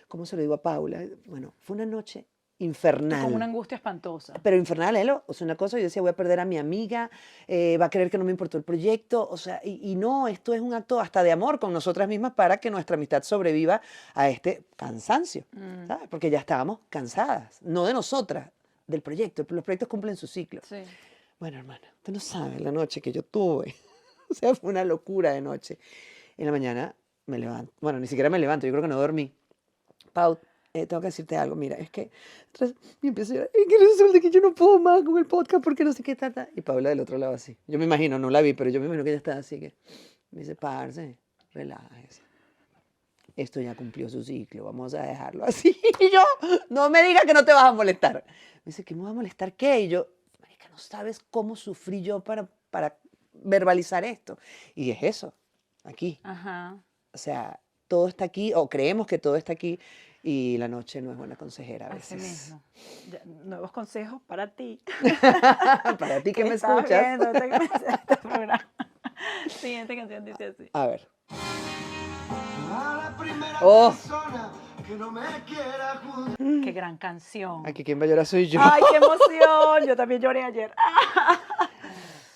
[SPEAKER 2] ¿cómo se lo digo a Paula? Bueno, fue una noche
[SPEAKER 6] Y con una
[SPEAKER 2] infernal.
[SPEAKER 6] angustia espantosa.
[SPEAKER 2] Pero infernal, Elo, o sea, una cosa, yo decía, voy a perder a mi amiga, va a creer que no me importó el proyecto, o sea, y no, esto es un acto hasta de amor con nosotras mismas para que nuestra amistad sobreviva a este cansancio, ¿sabes? Porque ya estábamos cansadas, no de nosotras, del proyecto, los proyectos cumplen su ciclo.
[SPEAKER 6] Sí.
[SPEAKER 2] Bueno, hermana, usted no sabe la noche que yo tuve, o sea, fue una locura de noche. En la mañana me levanto, bueno, ni siquiera me levanto, yo creo que no dormí. Pau, tengo que decirte algo, mira, es que y empiezo a llorar, es que resulta que yo no puedo más con el podcast porque no sé qué tal. Y Paula del otro lado así. Yo me imagino, no la vi, pero yo me imagino que ella estaba así que me dice, parce, relájese. Esto ya cumplió su ciclo, vamos a dejarlo así. Y yo, no me digas que no te vas a molestar. Me dice, ¿qué me va a molestar qué? Y yo, marica, no sabes cómo sufrí yo para verbalizar esto. Y es eso, aquí.
[SPEAKER 6] Ajá.
[SPEAKER 2] O sea, todo está aquí, o creemos que todo está aquí, y la noche no es buena consejera a
[SPEAKER 6] Así
[SPEAKER 2] veces.
[SPEAKER 6] mismo. Nuevos consejos para ti.
[SPEAKER 2] Para ti que me
[SPEAKER 6] estás
[SPEAKER 2] escuchas.
[SPEAKER 6] viendo este programa. Siguiente canción dice así.
[SPEAKER 2] A ver.
[SPEAKER 3] A la primera
[SPEAKER 2] Oh.
[SPEAKER 3] persona que no me quiera juntar.
[SPEAKER 6] Qué gran canción.
[SPEAKER 2] Aquí quien va a llorar soy yo.
[SPEAKER 6] ¡Ay, qué emoción! Yo también lloré ayer.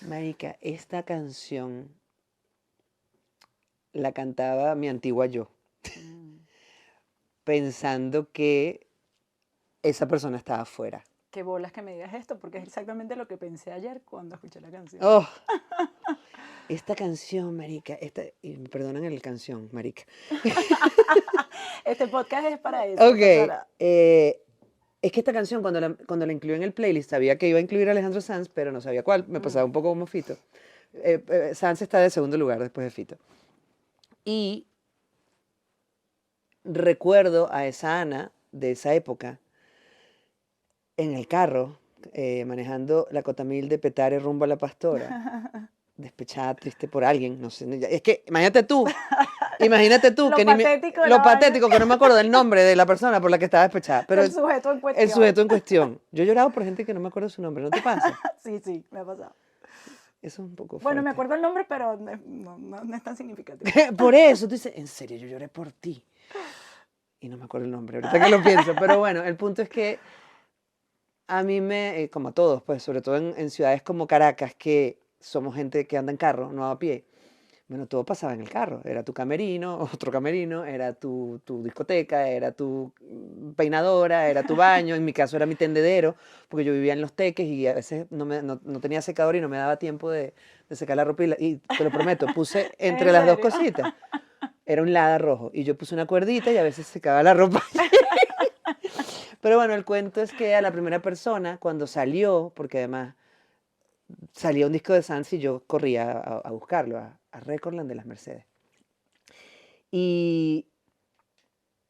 [SPEAKER 2] Marica, esta canción la cantaba mi antigua yo, pensando que esa persona estaba afuera.
[SPEAKER 6] Qué bolas que me digas esto, porque es exactamente lo que pensé ayer cuando escuché la canción.
[SPEAKER 2] Oh. Esta canción, marica, y me perdonan el canción, marica.
[SPEAKER 6] Este podcast es para eso.
[SPEAKER 2] Ok,
[SPEAKER 6] Sara.
[SPEAKER 2] es que esta canción cuando la incluí en el playlist sabía que iba a incluir a Alejandro Sanz, pero no sabía cuál, me pasaba un poco como Fito. Sanz está de segundo lugar después de Fito. Y recuerdo a esa Ana de esa época en el carro, manejando la Cotamil de Petare rumbo a La Pastora, despechada, triste por alguien, no sé, es que imagínate tú
[SPEAKER 6] Lo
[SPEAKER 2] que
[SPEAKER 6] patético de
[SPEAKER 2] lo
[SPEAKER 6] la vaina.
[SPEAKER 2] patético que no me acuerdo del nombre de la persona por la que estaba despechada, pero
[SPEAKER 6] El sujeto en cuestión.
[SPEAKER 2] el sujeto en cuestión. Yo he llorado por gente que no me acuerdo su nombre, ¿no te pasa?
[SPEAKER 6] Sí, sí, me ha pasado.
[SPEAKER 2] Eso es un poco
[SPEAKER 6] Bueno, me
[SPEAKER 2] fuerte.
[SPEAKER 6] acuerdo el nombre, pero no es tan significativo.
[SPEAKER 2] Por eso, tú dices, en serio, yo lloré por ti. Y no me acuerdo el nombre, ahorita que lo pienso. Pero bueno, el punto es que a mí como a todos, pues, sobre todo en ciudades como Caracas, que somos gente que anda en carro, no a pie. Bueno, todo pasaba en el carro. Era tu camerino, otro camerino, era tu discoteca, era tu peinadora, era tu baño. En mi caso era mi tendedero, porque yo vivía en Los Teques y a veces no tenía secador y no me daba tiempo de secar la ropa. Y te lo prometo, puse entre
[SPEAKER 6] ¿En
[SPEAKER 2] las dos
[SPEAKER 6] serio?
[SPEAKER 2] cositas. Era un Lada rojo y yo puse una cuerdita y a veces secaba la ropa. Pero bueno, el cuento es que a la primera persona, cuando salió, porque además salía un disco de Sanz y yo corría a buscarlo, a Recordland de las Mercedes. Y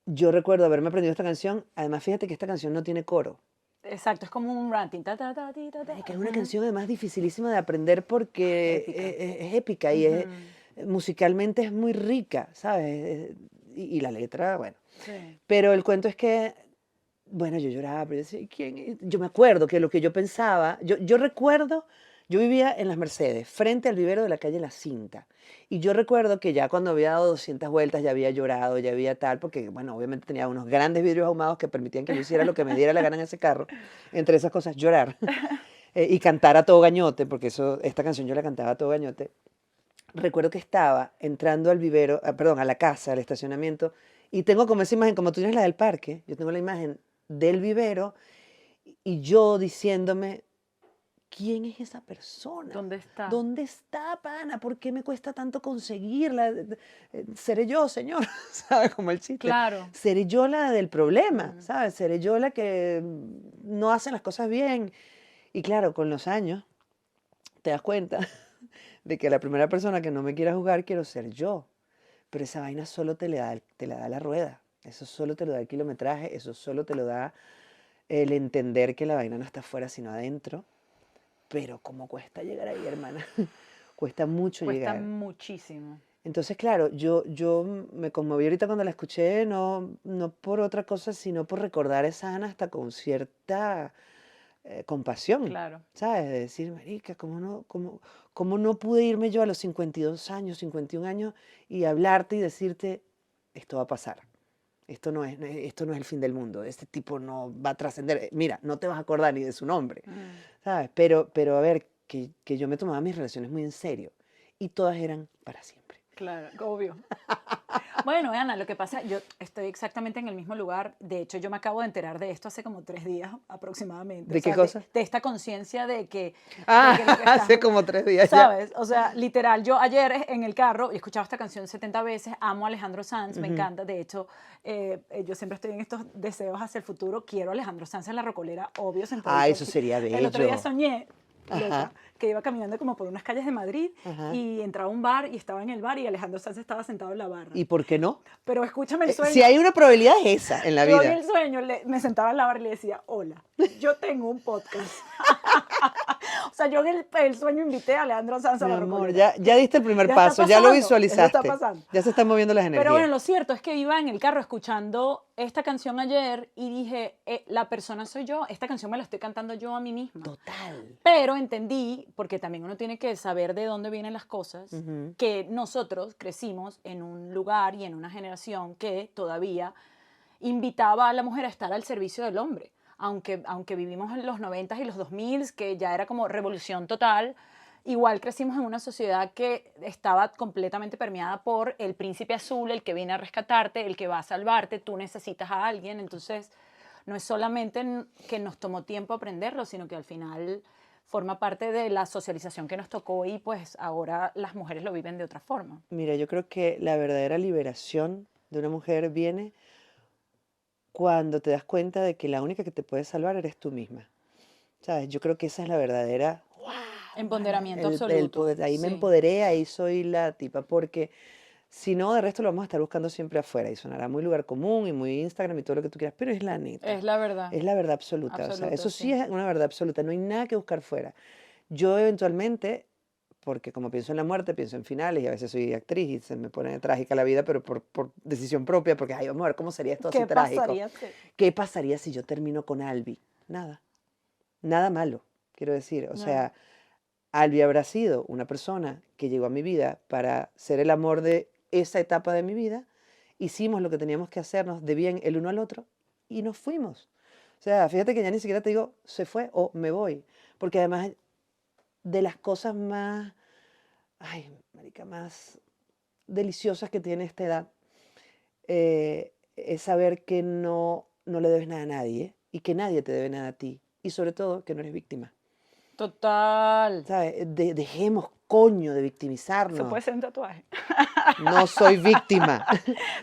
[SPEAKER 2] yo recuerdo haberme aprendido esta canción. Además, fíjate que esta canción no tiene coro.
[SPEAKER 6] exacto, es como un ranting. Ta, ta, ta, ti, ta, ta.
[SPEAKER 2] Ay, que es una canción además dificilísima de aprender porque
[SPEAKER 6] Épica.
[SPEAKER 2] es épica y
[SPEAKER 6] Ujú.
[SPEAKER 2] musicalmente es muy rica, ¿sabes? Y la letra, bueno.
[SPEAKER 6] Sí.
[SPEAKER 2] Pero el cuento es que, bueno, yo lloraba, pero yo decía, ¿quién es? Yo me acuerdo que lo que yo pensaba, yo recuerdo, yo vivía en Las Mercedes, frente al vivero de la calle La Cinta. Y yo recuerdo que ya cuando había dado 200 vueltas, ya había llorado, ya había tal, porque, bueno, obviamente tenía unos grandes vidrios ahumados que permitían que yo hiciera lo que me diera la gana en ese carro. Entre esas cosas, llorar. Y cantar a todo gañote, porque esta canción yo la cantaba a todo gañote. Recuerdo que estaba entrando al vivero, perdón, a la casa, al estacionamiento, y tengo como esa imagen, como tú tienes la del parque, yo tengo la imagen del vivero y yo diciéndome, ¿quién es esa persona?
[SPEAKER 6] ¿Dónde está?
[SPEAKER 2] ¿Dónde está, pana? ¿Por qué me cuesta tanto conseguirla? Seré yo, señor, ¿sabes? Como el chiste.
[SPEAKER 6] Claro.
[SPEAKER 2] Seré yo la del problema,
[SPEAKER 6] Mm.
[SPEAKER 2] ¿sabes? Seré yo la que no hace las cosas bien. Y claro, con los años te das cuenta de que la primera persona que no me quiera jugar quiero ser yo. Pero esa vaina solo te la da la rueda. Eso solo te lo da el kilometraje, eso solo te lo da el entender que la vaina no está afuera sino adentro. Pero cómo cuesta llegar ahí, hermana. Cuesta mucho
[SPEAKER 6] Cuesta
[SPEAKER 2] llegar.
[SPEAKER 6] muchísimo.
[SPEAKER 2] Entonces, claro, yo me conmoví ahorita cuando la escuché, no por otra cosa, sino por recordar a esa Ana hasta con cierta compasión,
[SPEAKER 6] Claro.
[SPEAKER 2] ¿sabes? De decir, marica, cómo no pude irme yo a los 52 años, 51 años y hablarte y decirte, esto va a pasar, esto no es el fin del mundo, este tipo no va a trascender, mira, no te vas a acordar ni de su nombre,
[SPEAKER 6] Mm.
[SPEAKER 2] ¿sabes? Pero a ver, que yo me tomaba mis relaciones muy en serio y todas eran para siempre.
[SPEAKER 6] Claro, obvio. Bueno, Ana, lo que pasa, yo estoy exactamente en el mismo lugar. De hecho, yo me acabo de enterar de esto hace como 3 días aproximadamente.
[SPEAKER 2] ¿De
[SPEAKER 6] O
[SPEAKER 2] qué
[SPEAKER 6] sea,
[SPEAKER 2] cosa?
[SPEAKER 6] de esta conciencia de que
[SPEAKER 2] Ah,
[SPEAKER 6] lo que estás-
[SPEAKER 2] hace como 3 días ya.
[SPEAKER 6] ¿Sabes? O sea, literal, yo ayer en el carro, y he escuchado esta canción 70 veces, amo a Alejandro Sanz, me encanta. De hecho, yo siempre estoy en estos deseos hacia el futuro. Quiero a Alejandro Sanz en la rocolera, obvio, sentadito
[SPEAKER 2] Ah, eso
[SPEAKER 6] aquí.
[SPEAKER 2] sería
[SPEAKER 6] El otro día
[SPEAKER 2] bello.
[SPEAKER 6] soñé, loca,
[SPEAKER 2] Ajá.
[SPEAKER 6] que iba caminando como por unas calles de Madrid
[SPEAKER 2] Ajá.
[SPEAKER 6] y entraba a un bar y estaba en el bar y Alejandro Sanz estaba sentado en la barra.
[SPEAKER 2] ¿Y por qué no?
[SPEAKER 6] Pero escúchame el sueño.
[SPEAKER 2] Si hay una probabilidad es esa en la
[SPEAKER 6] Yo en
[SPEAKER 2] vida.
[SPEAKER 6] el sueño me sentaba en la barra y le decía, hola, yo tengo un podcast. O sea, yo en el sueño invité a Alejandro Sanz a
[SPEAKER 2] Mi
[SPEAKER 6] la
[SPEAKER 2] amor,
[SPEAKER 6] rocolera.
[SPEAKER 2] ya diste el primer
[SPEAKER 6] Ya está
[SPEAKER 2] paso, ya lo
[SPEAKER 6] pasando, eso
[SPEAKER 2] visualizaste.
[SPEAKER 6] está pasando.
[SPEAKER 2] Ya se están moviendo las energías.
[SPEAKER 6] Pero bueno, lo cierto es que iba en el carro escuchando esta canción ayer y dije, la persona soy yo, esta canción me la estoy cantando yo a mí misma.
[SPEAKER 2] Total.
[SPEAKER 6] Pero entendí, porque también uno tiene que saber de dónde vienen las cosas,
[SPEAKER 2] Ujú.
[SPEAKER 6] que nosotros crecimos en un lugar y en una generación que todavía invitaba a la mujer a estar al servicio del hombre. Aunque vivimos en los 90s y los 2000s, que ya era como revolución total, igual crecimos en una sociedad que estaba completamente permeada por el príncipe azul, el que viene a rescatarte, el que va a salvarte, tú necesitas a alguien. Entonces, no es solamente que nos tomó tiempo aprenderlo, sino que al final forma parte de la socialización que nos tocó y pues ahora las mujeres lo viven de otra forma.
[SPEAKER 2] Mira, yo creo que la verdadera liberación de una mujer viene cuando te das cuenta de que la única que te puede salvar eres tú misma. ¿Sabes? Yo creo que esa es la verdadera...
[SPEAKER 6] Empoderamiento
[SPEAKER 2] el
[SPEAKER 6] absoluto.
[SPEAKER 2] poder. Ahí me
[SPEAKER 6] Sí.
[SPEAKER 2] empoderé, ahí soy la tipa, porque si no, de resto lo vamos a estar buscando siempre afuera y sonará muy lugar común y muy Instagram y todo lo que tú quieras, pero es la neta.
[SPEAKER 6] Es la verdad.
[SPEAKER 2] Es la verdad absoluta. O sea,
[SPEAKER 6] Absoluta,
[SPEAKER 2] eso sí
[SPEAKER 6] sí.
[SPEAKER 2] es una verdad absoluta. No hay nada que buscar fuera. Yo eventualmente, porque como pienso en la muerte, pienso en finales y a veces soy actriz y se me pone trágica la vida, pero por decisión propia, porque, ay, vamos a ver cómo sería esto así
[SPEAKER 6] ¿Qué
[SPEAKER 2] trágico.
[SPEAKER 6] pasaría si-
[SPEAKER 2] ¿Qué pasaría si yo termino con Albi? Nada. Nada malo, quiero decir. O
[SPEAKER 6] No.
[SPEAKER 2] sea, Albi habrá sido una persona que llegó a mi vida para ser el amor de esa etapa de mi vida. Hicimos lo que teníamos que hacernos de bien el uno al otro y nos fuimos. O sea, fíjate que ya ni siquiera te digo se fue o me voy. Porque además de las cosas más, ay, marica, más deliciosas que tiene esta edad, es saber que no le debes nada a nadie y que nadie te debe nada a ti. Y sobre todo que no eres víctima.
[SPEAKER 6] Total.
[SPEAKER 2] ¿Sabes? Dejemos, coño, de
[SPEAKER 6] Se
[SPEAKER 2] victimizarnos.
[SPEAKER 6] puede ser un tatuaje.
[SPEAKER 2] No soy víctima.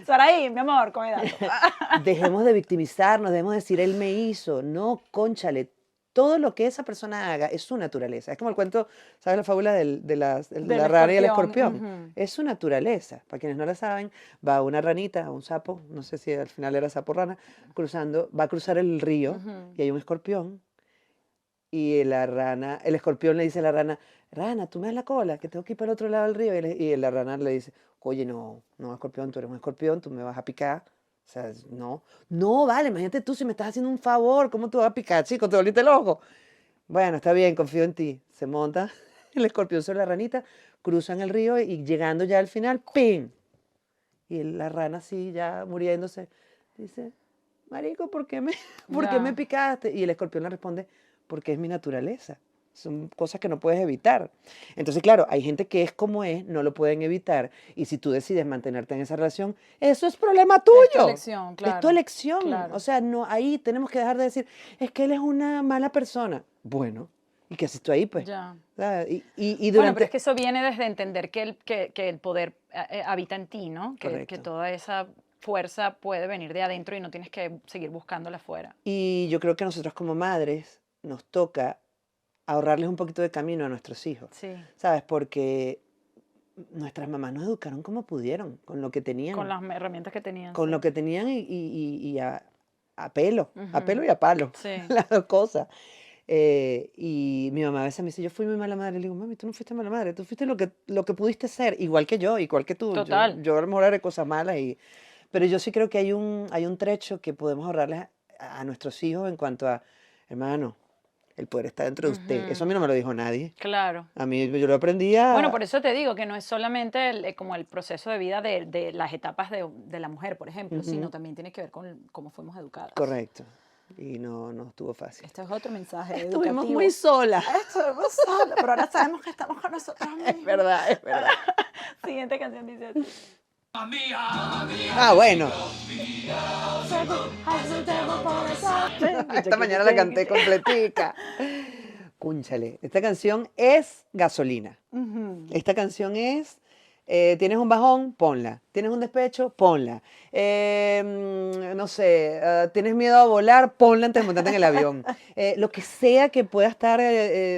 [SPEAKER 6] Saraí, mi amor, come dato.
[SPEAKER 2] Dejemos de victimizarnos, dejemos de decir él me hizo. No, cónchale, todo lo que esa persona haga es su naturaleza. Es como el cuento, ¿sabes la fábula de
[SPEAKER 6] Del
[SPEAKER 2] la rana y el
[SPEAKER 6] escorpión,
[SPEAKER 2] escorpión? Es su naturaleza. Para quienes no la saben, va una ranita, un sapo, no sé si al final era sapo o rana, va a cruzar el río y hay un escorpión y el escorpión le dice a la rana, rana, tú me das la cola, que tengo que ir para el otro lado del río. Y la rana le dice, oye, no, no, escorpión, tú eres un escorpión, tú me vas a picar. O sea, no, no, vale, imagínate tú si me estás haciendo un favor, ¿cómo te vas a picar, chico? Te volviste loco. Bueno, está bien, confío en ti. Se monta el escorpión sobre la ranita, cruzan el río y llegando ya al final, ¡pim! Y la rana así, ya muriéndose, dice, marico, ¿por qué me
[SPEAKER 6] Ya.
[SPEAKER 2] picaste? Y el escorpión le responde, porque es mi naturaleza. Son cosas que no puedes evitar. Entonces, claro, hay gente que es como es, no lo pueden evitar. Y si tú decides mantenerte en esa relación, eso es problema
[SPEAKER 6] Es tu
[SPEAKER 2] tuyo.
[SPEAKER 6] elección,
[SPEAKER 2] Es tu
[SPEAKER 6] claro.
[SPEAKER 2] elección.
[SPEAKER 6] Claro.
[SPEAKER 2] O sea, no, ahí tenemos que dejar de decir, es que él es una mala persona. Bueno, ¿y qué haces tú ahí, pues?
[SPEAKER 6] Ya.
[SPEAKER 2] ¿Sabes? Y
[SPEAKER 6] Bueno, pero
[SPEAKER 2] durante...
[SPEAKER 6] es que eso viene desde entender que el poder habita en ti, ¿no? Que
[SPEAKER 2] Correcto.
[SPEAKER 6] toda esa fuerza puede venir de adentro y no tienes que seguir buscándola afuera.
[SPEAKER 2] Y yo creo que a nosotros como madres nos toca ahorrarles un poquito de camino a nuestros hijos,
[SPEAKER 6] Sí.
[SPEAKER 2] ¿sabes? Porque nuestras mamás nos educaron como pudieron, con lo que tenían.
[SPEAKER 6] Con las herramientas que tenían.
[SPEAKER 2] Con
[SPEAKER 6] sí.
[SPEAKER 2] lo que tenían y a pelo, a
[SPEAKER 6] Ujú.
[SPEAKER 2] pelo y a palo,
[SPEAKER 6] Sí.
[SPEAKER 2] las dos cosas. Y mi mamá a veces me dice, yo fui muy mala madre. Le digo, mami, tú no fuiste mala madre, tú fuiste lo que pudiste ser, igual que yo, igual que tú.
[SPEAKER 6] Total.
[SPEAKER 2] Yo a lo mejor haré cosas malas, pero yo sí creo que hay un trecho que podemos ahorrarles a nuestros hijos en cuanto a, hermano, el poder está dentro de usted. Eso a mí no me lo dijo nadie.
[SPEAKER 6] Claro.
[SPEAKER 2] A mí yo lo aprendí a...
[SPEAKER 6] Bueno, por eso te digo que no es solamente como el proceso de vida de las etapas de la mujer, por ejemplo, sino también tiene que ver con cómo fuimos educadas.
[SPEAKER 2] Correcto. Y no estuvo fácil.
[SPEAKER 6] Este es otro mensaje
[SPEAKER 2] Estuvimos
[SPEAKER 6] educativo.
[SPEAKER 2] muy solas.
[SPEAKER 6] Estuvimos solas, pero ahora sabemos que estamos con nosotros mismos.
[SPEAKER 2] Es verdad, es verdad.
[SPEAKER 6] Siguiente canción dice así.
[SPEAKER 2] Ah, bueno. Esta mañana la canté completica. Cúnchale, esta canción es gasolina. Esta canción es, tienes un bajón, ponla. Tienes un despecho, ponla. No sé, tienes miedo a volar, ponla antes de montarte en el avión. Lo que sea que pueda estar,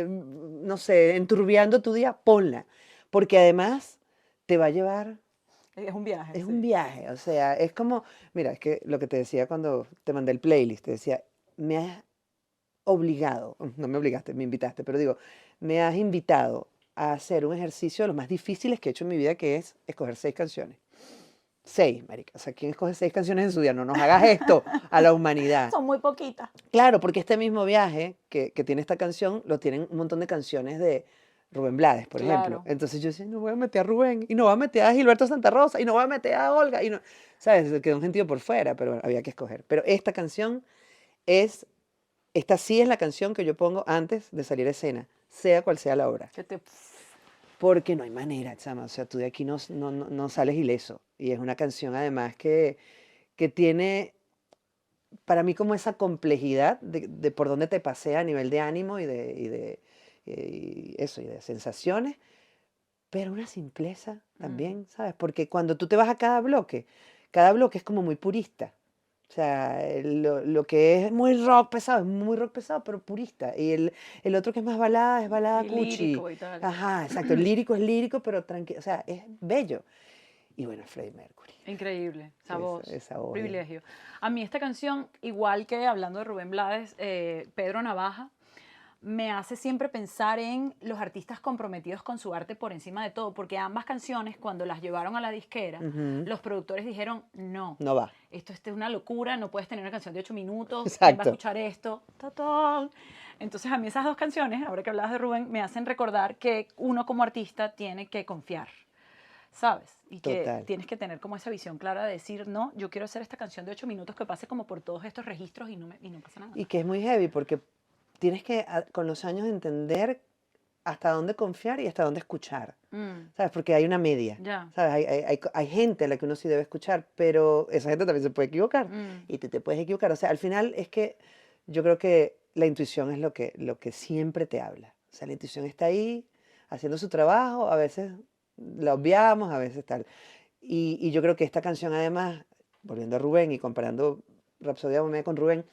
[SPEAKER 2] no sé, enturbiando tu día, ponla. Porque además te va a llevar...
[SPEAKER 6] Es un viaje.
[SPEAKER 2] Es
[SPEAKER 6] sí.
[SPEAKER 2] un viaje, o sea, es como, mira, es que lo que te decía cuando te mandé el playlist, te decía, me has obligado, no me obligaste, me invitaste, pero digo, me has invitado a hacer un ejercicio de los más difíciles que he hecho en mi vida, que es escoger 6 canciones. 6, marica. O sea, ¿quién escoge 6 canciones en su día? No nos hagas esto a la humanidad.
[SPEAKER 6] Son muy poquitas.
[SPEAKER 2] Claro, porque este mismo viaje que tiene esta canción, lo tienen un montón de canciones de Rubén Blades, por ejemplo.
[SPEAKER 6] Claro.
[SPEAKER 2] Entonces yo decía, no voy a meter a Rubén, y no voy a meter a Gilberto Santa Rosa, y no voy a meter a Olga, y no, ¿sabes? Se quedó un gentío por fuera, pero bueno, había que escoger. Pero esta canción esta sí es la canción que yo pongo antes de salir a escena, sea cual sea la obra.
[SPEAKER 6] Que te...
[SPEAKER 2] Porque no hay manera, chama, o sea, tú de aquí no sales ileso. Y es una canción además que tiene para mí como esa complejidad de por dónde te pasea a nivel de ánimo y de sensaciones, pero una simpleza también, ¿sabes? Porque cuando tú te vas a cada bloque es como muy purista. O sea, lo que es muy rock pesado, es muy rock pesado, pero purista. Y el otro que es balada
[SPEAKER 6] Y
[SPEAKER 2] cuchi.
[SPEAKER 6] lírico y tal.
[SPEAKER 2] Ajá, exacto. El lírico es lírico, pero tranquilo. O sea, es bello. Y bueno, Freddie Mercury.
[SPEAKER 6] Increíble, esa voz,
[SPEAKER 2] esa voz.
[SPEAKER 6] privilegio. A mí esta canción, igual que hablando de Rubén Blades, Pedro Navaja, me hace siempre pensar en los artistas comprometidos con su arte por encima de todo, porque ambas canciones, cuando las llevaron a la disquera, los productores dijeron, no
[SPEAKER 2] va.
[SPEAKER 6] Esto es una locura, no puedes tener una canción de 8 minutos,
[SPEAKER 2] Exacto.
[SPEAKER 6] ¿quién va a escuchar esto? ¡Tatán! Entonces a mí esas dos canciones, ahora que hablabas de Rubén, me hacen recordar que uno como artista tiene que confiar, ¿sabes? Y que
[SPEAKER 2] Total.
[SPEAKER 6] tienes que tener como esa visión clara de decir, no, yo quiero hacer esta canción de 8 minutos que pase como por todos estos registros y no pasa nada.
[SPEAKER 2] Y que es muy heavy porque tienes que con los años entender hasta dónde confiar y hasta dónde escuchar, ¿sabes? Porque hay una media,
[SPEAKER 6] Ya.
[SPEAKER 2] ¿sabes? Hay gente a la que uno sí debe escuchar, pero esa gente también se puede equivocar y te puedes equivocar. O sea, al final es que yo creo que la intuición es lo que siempre te habla. O sea, la intuición está ahí haciendo su trabajo, a veces la obviamos, a veces tal. Y yo creo que esta canción además, volviendo a Rubén y comparando Rapsodia Bohemia con Rubén,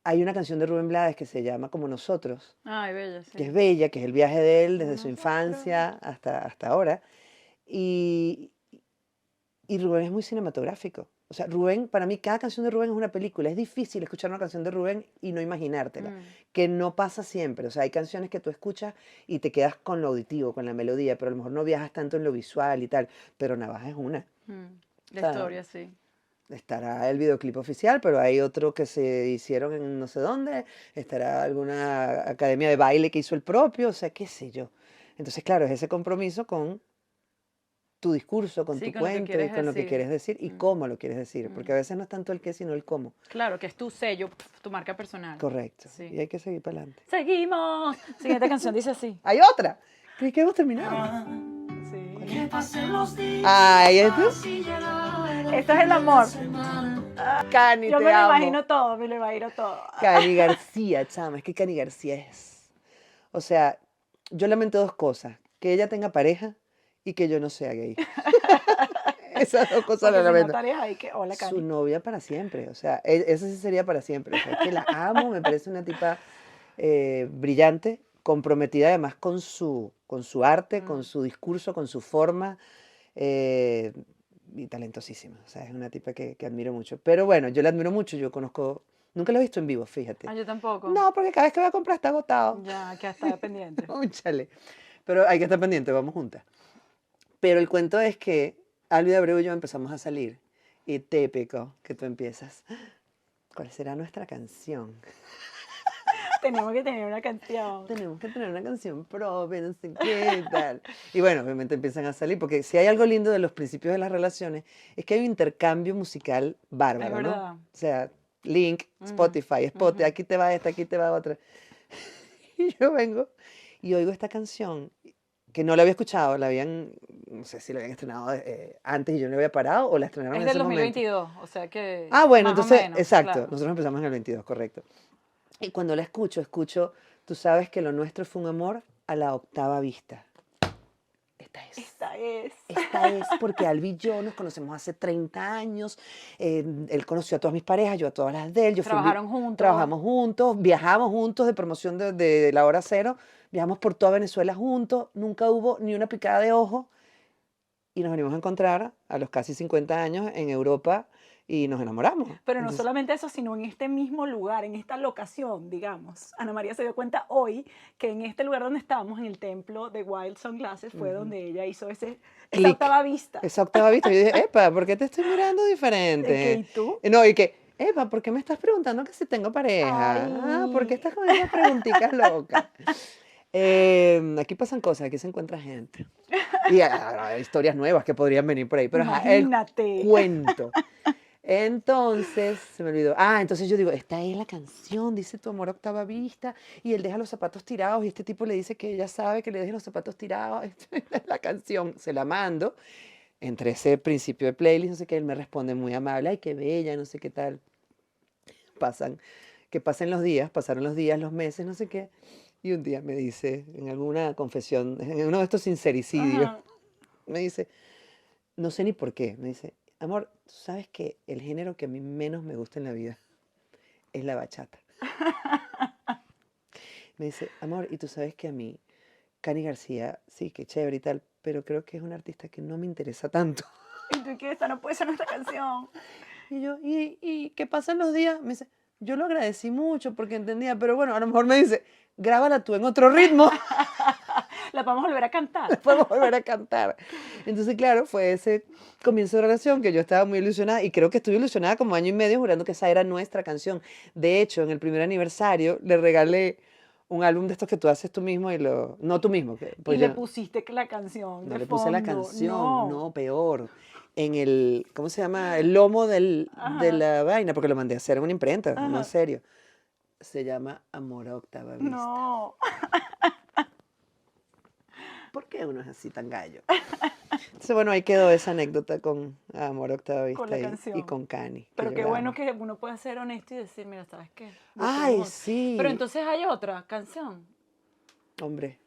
[SPEAKER 2] hay una canción de Rubén Blades que se llama Como Nosotros,
[SPEAKER 6] Ay, bella,
[SPEAKER 2] que es
[SPEAKER 6] sí.
[SPEAKER 2] bella, que es el viaje de él desde
[SPEAKER 6] Como
[SPEAKER 2] su
[SPEAKER 6] nosotros.
[SPEAKER 2] infancia hasta ahora. Y, y Rubén es muy cinematográfico. O sea, Rubén, para mí, cada canción de Rubén es una película. Es difícil escuchar una canción de Rubén y no imaginártela,
[SPEAKER 6] Mm.
[SPEAKER 2] que no pasa siempre. O sea, hay canciones que tú escuchas y te quedas con lo auditivo, con la melodía, pero a lo mejor no viajas tanto en lo visual y tal. Pero Navaja es una.
[SPEAKER 6] La
[SPEAKER 2] O sea,
[SPEAKER 6] historia, sí.
[SPEAKER 2] estará el videoclip oficial, pero hay otro que se hicieron en no sé dónde, estará alguna academia de baile que hizo el propio, o sea, qué sé yo. Entonces, claro, es ese compromiso con tu discurso, con
[SPEAKER 6] Sí,
[SPEAKER 2] tu
[SPEAKER 6] con lo que
[SPEAKER 2] cuento y
[SPEAKER 6] quieres
[SPEAKER 2] con lo que
[SPEAKER 6] decir.
[SPEAKER 2] quieres decir y
[SPEAKER 6] Mm,
[SPEAKER 2] cómo lo quieres decir, porque a
[SPEAKER 6] mm.
[SPEAKER 2] veces no es tanto el qué, sino el cómo.
[SPEAKER 6] Claro, que es tu sello, tu marca personal.
[SPEAKER 2] Correcto.
[SPEAKER 6] Sí.
[SPEAKER 2] Y hay que seguir para adelante.
[SPEAKER 6] Seguimos. Siguiente canción dice así.
[SPEAKER 2] ¡Hay otra! Creí que hemos terminado.
[SPEAKER 6] Sí.
[SPEAKER 5] Que pasen los días
[SPEAKER 2] ¡Ay, esto!
[SPEAKER 5] y llegar
[SPEAKER 6] Esto es el amor.
[SPEAKER 2] Cani,
[SPEAKER 6] Yo
[SPEAKER 2] te
[SPEAKER 6] me lo
[SPEAKER 2] amo.
[SPEAKER 6] imagino todo, me lo imagino todo.
[SPEAKER 2] Cani García, chama, es que Cani García es... O sea, yo lamento dos cosas, que ella tenga pareja y que yo no sea gay. Esas dos cosas
[SPEAKER 6] Porque
[SPEAKER 2] las
[SPEAKER 6] si no
[SPEAKER 2] lamento.
[SPEAKER 6] estarías ahí que, hola,
[SPEAKER 2] Su
[SPEAKER 6] Cani.
[SPEAKER 2] novia para siempre, o sea, esa sí sería para siempre. O sea, es que la amo, me parece una tipa brillante, comprometida además con su arte, con su discurso, con su forma, eh, y talentosísima. O sea, es una tipa que admiro mucho. Pero bueno, yo la admiro mucho, yo conozco, nunca la he visto en vivo, fíjate.
[SPEAKER 6] Ah, yo tampoco.
[SPEAKER 2] No, porque cada vez que voy a comprar está agotado.
[SPEAKER 6] Ya, que hasta pendiente.
[SPEAKER 2] Cónchale. Pero hay que estar pendiente, vamos juntas. Pero el cuento es que Albi de Abreu y yo empezamos a salir. Y típico que tú empiezas. ¿Cuál será nuestra canción?
[SPEAKER 6] Tenemos que tener una canción.
[SPEAKER 2] Tenemos que tener una canción propia, no sé qué tal. Y bueno, obviamente empiezan a salir, porque si hay algo lindo de los principios de las relaciones, es que hay un intercambio musical bárbaro, ¿no?
[SPEAKER 6] verdad.
[SPEAKER 2] O sea, Link, Spotify, Spotify, aquí te va esta, aquí te va otra. Y yo vengo y oigo esta canción que no la había escuchado, la habían, no sé si la habían estrenado antes y yo no la había parado o la estrenaron
[SPEAKER 6] Es
[SPEAKER 2] en
[SPEAKER 6] del
[SPEAKER 2] ese momento.
[SPEAKER 6] 2022, o sea que.
[SPEAKER 2] Ah, bueno,
[SPEAKER 6] más o
[SPEAKER 2] entonces,
[SPEAKER 6] menos,
[SPEAKER 2] exacto,
[SPEAKER 6] claro.
[SPEAKER 2] nosotros empezamos en el 22, correcto. Y cuando la escucho, tú sabes que lo nuestro fue un amor a la octava vista. Esta es.
[SPEAKER 6] Esta es.
[SPEAKER 2] Esta es porque Albi y yo nos conocemos hace 30 años. Él conoció a todas mis parejas, yo a todas las de él.
[SPEAKER 6] Trabajaron juntos.
[SPEAKER 2] Trabajamos juntos, viajamos juntos de promoción de la hora cero. Viajamos por toda Venezuela juntos. Nunca hubo ni una picada de ojo. Y nos venimos a encontrar a los casi 50 años en Europa y nos enamoramos.
[SPEAKER 6] Pero no
[SPEAKER 2] Entonces,
[SPEAKER 6] solamente eso, sino en este mismo lugar, en esta locación, digamos. Ana María se dio cuenta hoy que en este lugar donde estábamos, en el templo de Wild Sunglasses, fue donde ella hizo esa
[SPEAKER 2] clic.
[SPEAKER 6] octava vista.
[SPEAKER 2] Esa octava vista. Yo dije, epa, ¿por qué te estoy mirando diferente?
[SPEAKER 6] ¿Y tú?
[SPEAKER 2] No, y que, epa, ¿por qué me estás preguntando que si tengo pareja? Ah, ¿por qué estás con esas preguntitas locas? Aquí pasan cosas, aquí se encuentra gente. Y hay historias nuevas que podrían venir por ahí, pero ajá,
[SPEAKER 6] Imagínate.
[SPEAKER 2] el cuento. Entonces, se me olvidó. Ah, entonces yo digo, esta es la canción, dice Tu amor a octava vista, y él deja los zapatos tirados, y este tipo le dice que ella sabe que le deje los zapatos tirados. Esta es la canción, se la mando. Entre ese principio de playlist, no sé qué, él me responde muy amable, ay, qué bella, no sé qué tal. Pasaron los días, los meses, no sé qué. Y un día me dice, en alguna confesión, en uno de estos sincericidios,
[SPEAKER 6] Ajá.
[SPEAKER 2] me dice, no sé ni por qué, me dice, amor, tú sabes que el género que a mí menos me gusta en la vida es la bachata. Me dice, amor, y tú sabes que a mí, Cani García, sí, que chévere y tal, pero creo que es un artista que no me interesa tanto.
[SPEAKER 6] ¿Y tú qué? Esta no puede ser nuestra canción.
[SPEAKER 2] Y yo, ¿y qué pasan los días? Me dice, yo lo agradecí mucho porque entendía, pero bueno, a lo mejor me dice, grábala tú en otro ritmo.
[SPEAKER 6] La podemos volver a cantar.
[SPEAKER 2] Podemos volver a cantar. Entonces, claro, fue ese comienzo de relación que yo estaba muy ilusionada y creo que estuve ilusionada como año y medio jurando que esa era nuestra canción. De hecho, en el primer aniversario le regalé un álbum de estos que tú haces tú mismo y no tú mismo.
[SPEAKER 6] Y
[SPEAKER 2] Pues
[SPEAKER 6] le
[SPEAKER 2] yo
[SPEAKER 6] pusiste la canción
[SPEAKER 2] no
[SPEAKER 6] de
[SPEAKER 2] le puse la
[SPEAKER 6] fondo.
[SPEAKER 2] canción,
[SPEAKER 6] No.
[SPEAKER 2] no, peor. En el, ¿cómo se llama? El lomo de
[SPEAKER 6] Ajá.
[SPEAKER 2] la vaina, porque lo mandé a hacer en una imprenta, no
[SPEAKER 6] Ajá.
[SPEAKER 2] en serio. Se llama Amor a octava vista.
[SPEAKER 6] No.
[SPEAKER 2] ¿Por qué uno es así tan gallo? Entonces, bueno, ahí quedó esa anécdota con Amor a octava vista
[SPEAKER 6] Con la
[SPEAKER 2] y
[SPEAKER 6] canción.
[SPEAKER 2] con Cani. que
[SPEAKER 6] Pero
[SPEAKER 2] yo
[SPEAKER 6] qué
[SPEAKER 2] la
[SPEAKER 6] bueno
[SPEAKER 2] amo.
[SPEAKER 6] que uno pueda ser honesto y decir, mira, ¿sabes qué?
[SPEAKER 2] Ay,
[SPEAKER 6] Busquemos otra.
[SPEAKER 2] sí.
[SPEAKER 6] Pero entonces hay otra canción.
[SPEAKER 2] Hombre,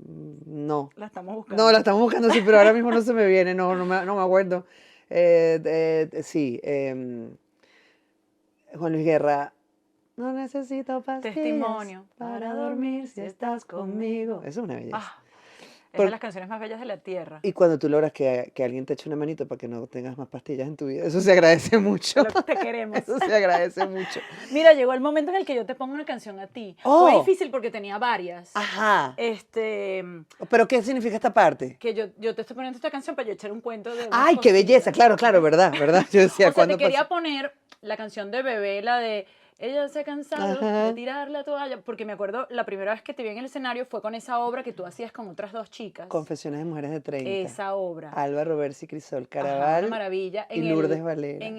[SPEAKER 2] no.
[SPEAKER 6] La estamos buscando.
[SPEAKER 2] No, la estamos buscando, sí, pero ahora mismo no se me viene, no me acuerdo. Sí, Juan Luis Guerra, no necesito pastillas
[SPEAKER 6] Testimonio
[SPEAKER 2] para dormir si estás conmigo. Eso es una belleza.
[SPEAKER 6] Ah, es
[SPEAKER 2] Por-
[SPEAKER 6] de las canciones más bellas de la tierra.
[SPEAKER 2] Y cuando tú logras que alguien te eche una manito para que no tengas más pastillas en tu vida, eso se agradece mucho.
[SPEAKER 6] Te queremos.
[SPEAKER 2] Eso se agradece mucho.
[SPEAKER 6] Mira, llegó el momento en el que yo te pongo una canción a ti.
[SPEAKER 2] Oh.
[SPEAKER 6] Fue difícil porque tenía varias.
[SPEAKER 2] Ajá.
[SPEAKER 6] ¿Pero
[SPEAKER 2] qué significa esta parte?
[SPEAKER 6] que yo te estoy poniendo esta canción para yo echar un cuento de unas
[SPEAKER 2] Ay, qué belleza,
[SPEAKER 6] cositas.
[SPEAKER 2] claro, claro, ¿verdad? ¿Verdad? Yo decía,
[SPEAKER 6] O sea, te
[SPEAKER 2] ¿cuándo
[SPEAKER 6] quería
[SPEAKER 2] pasa?
[SPEAKER 6] poner la canción de Bebé, la de ella se ha cansado
[SPEAKER 2] Ajá.
[SPEAKER 6] de tirar la toalla, porque me acuerdo la primera vez que te vi en el escenario fue con esa obra que tú hacías con otras dos chicas.
[SPEAKER 2] Confesiones de mujeres de 30.
[SPEAKER 6] Esa obra.
[SPEAKER 2] Alba Roberts y Crisol
[SPEAKER 6] Ajá,
[SPEAKER 2] Caraval.
[SPEAKER 6] una maravilla.
[SPEAKER 2] y Lourdes Valera.
[SPEAKER 6] En